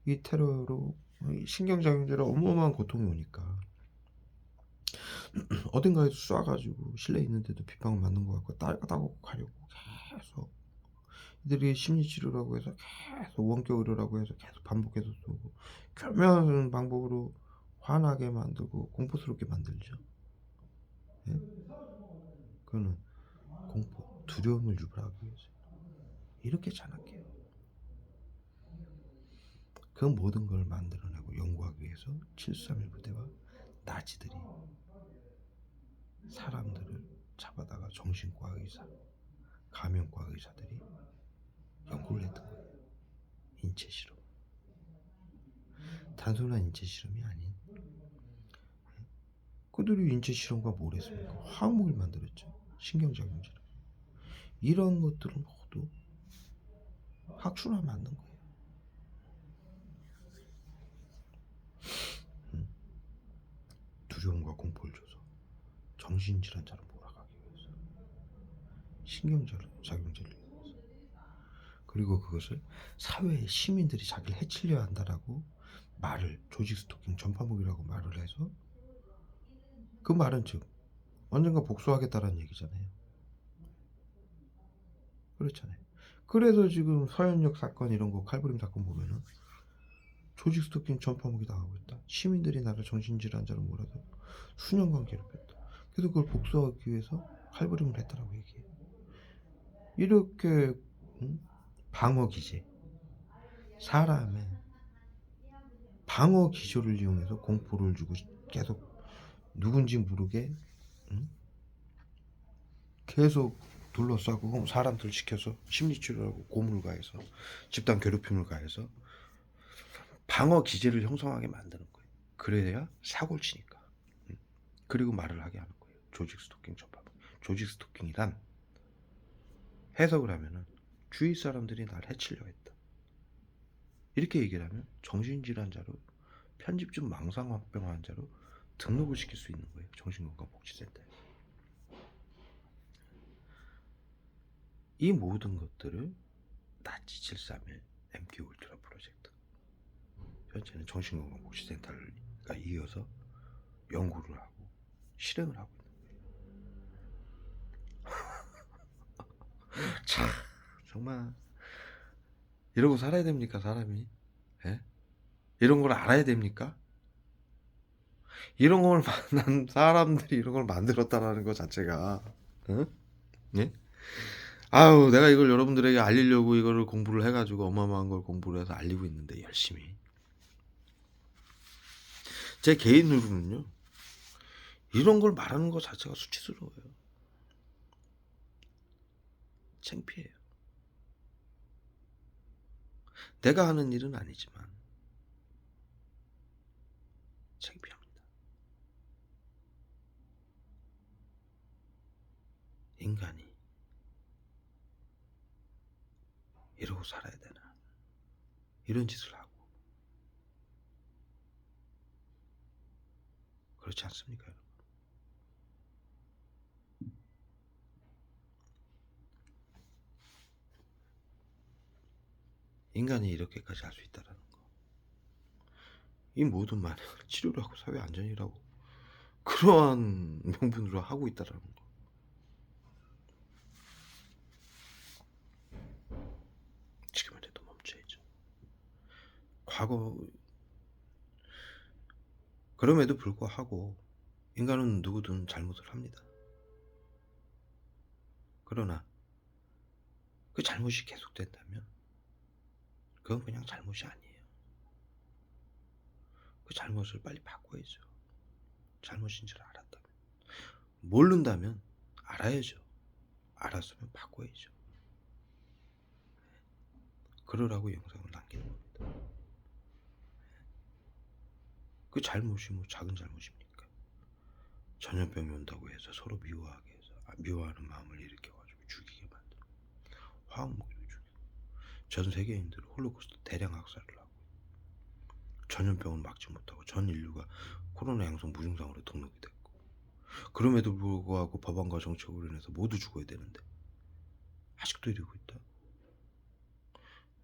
이 테러로 신경작용자로 어마어마한 고통이 오니까 어딘가에서 쏴 가지고 실내에 있는데도 빗방울 맞는 것 같고 따고 가려고 계속 이들이 심리 치료라고 해서 계속 원격 의료라고 해서 계속 반복해서 쏘고 교묘한 방법으로 화나게 만들고 공포스럽게 만들죠. 예? 그거는 공포, 두려움을 유발하기 위해서 이렇게 잔악해요. 그 모든 걸 만들어내고 연구하기 위해서 731 부대와 나치들이 사람들을 잡아다가 정신과 의사, 감염과 의사들이 연구를 했던 거예요. 인체 실험. 단순한 인체 실험이 아닌 그들이 인체 실험과 뭘 했습니까? 화학무기를 만들었죠. 신경작용제를. 이런 것들은 모두 학술화 만든 거예요. 두려움과 공포를 줘서 정신질환자로 몰아가기 위해서 신경작용제를 이용해서 그리고 그것을 사회의 시민들이 자기를 해치려 한다라고 말을 조직 스토킹 전파무기라고 말을 해서 그 말은 즉 언젠가 복수하겠다라는 얘기잖아요. 그렇잖아요. 그래서 지금 서현역 사건 이런 거 칼부림 사건 보면은 조직 스토킹 전파무기 당하고 있다. 시민들이 나를 정신질환자로 몰아서 수년간 괴롭혔다. 그래서 그걸 복수하기 위해서 칼부림을 했다라고 얘기해요. 이렇게 방어 기제, 사람의 방어 기조를 이용해서 공포를 주고 계속 누군지 모르게 계속 둘러싸고 사람들 시켜서 심리치료하고 고문을 가해서 집단 괴롭힘을 가해서 방어 기제를 형성하게 만드는 거예요. 그래야 사고를 치니까. 그리고 말을 하게 하는 거예요. 조직 스토킹 전파범. 조직 스토킹이란 해석을 하면은 주위 사람들이 날 해치려 했다. 이렇게 얘기를 하면 정신질환자로 편집증 망상병 환자로 등록을 시킬 수 있는 거예요. 정신건강복지센터에. 이 모든 것들을 나치 731 MK 울트라 프로젝트 현재는 정신건강복지센터가 이어서 연구를 하고 실행을 하고 있는 거예요. 참 정말 이러고 살아야 됩니까 사람이? 예? 이런 걸 알아야 됩니까? 이런 걸 만난 사람들이 이런 걸 만들었다라는 것 자체가 응? 예? 아유 내가 이걸 여러분들에게 알리려고 이거를 공부를 해가지고 어마어마한 걸 공부를 해서 알리고 있는데 열심히 제 개인으로는요 이런 걸 말하는 것 자체가 수치스러워요. 창피해요. 내가 하는 일은 아니지만 창피합니다. 인간이 이러고 살아야 되나 이런 짓을 하고 그렇지 않습니까 여러분? 인간이 이렇게까지 할 수 있다라는 거. 이 모든 만행을 치료를 하고 사회 안전이라고 그러한 명분으로 하고 있다라는 거. 지금이라도 멈춰야죠. 과거 그럼에도 불구하고 인간은 누구든 잘못을 합니다. 그러나 그 잘못이 계속된다면 그건 그냥 잘못이 아니에요. 그 잘못을 빨리 바꿔야죠. 잘못인 줄 알았다면. 모른다면 알아야죠. 알았으면 바꿔야죠. 그러라고 영상을 남기는 겁니다. 그 잘못이 뭐 작은 잘못입니까? 전염병이 온다고 해서 서로 미워하게 해서 미워하는 마음을 일으켜가지고 죽이게 만들고 화학무기로 죽이고 전 세계인들을 홀로코스트 대량 학살을 하고 전염병을 막지 못하고 전 인류가 코로나 양성 무증상으로 등록이 됐고 그럼에도 불구하고 법안과 정책으로 인해서 모두 죽어야 되는데 아직도 이러고 있다.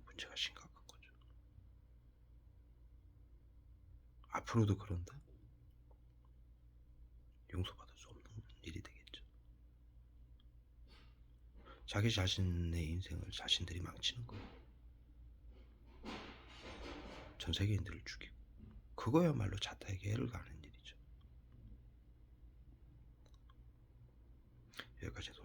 문제가 심각한 거죠. 앞으로도 그런다? 용서받을 수 없는 일이 되겠죠. 자기 자신의 인생을 자신들이 망치는 거예요. 전 세계인들을 죽이고. 그거야말로 자타에게 해를 가하는 일이죠. 여기까지 해서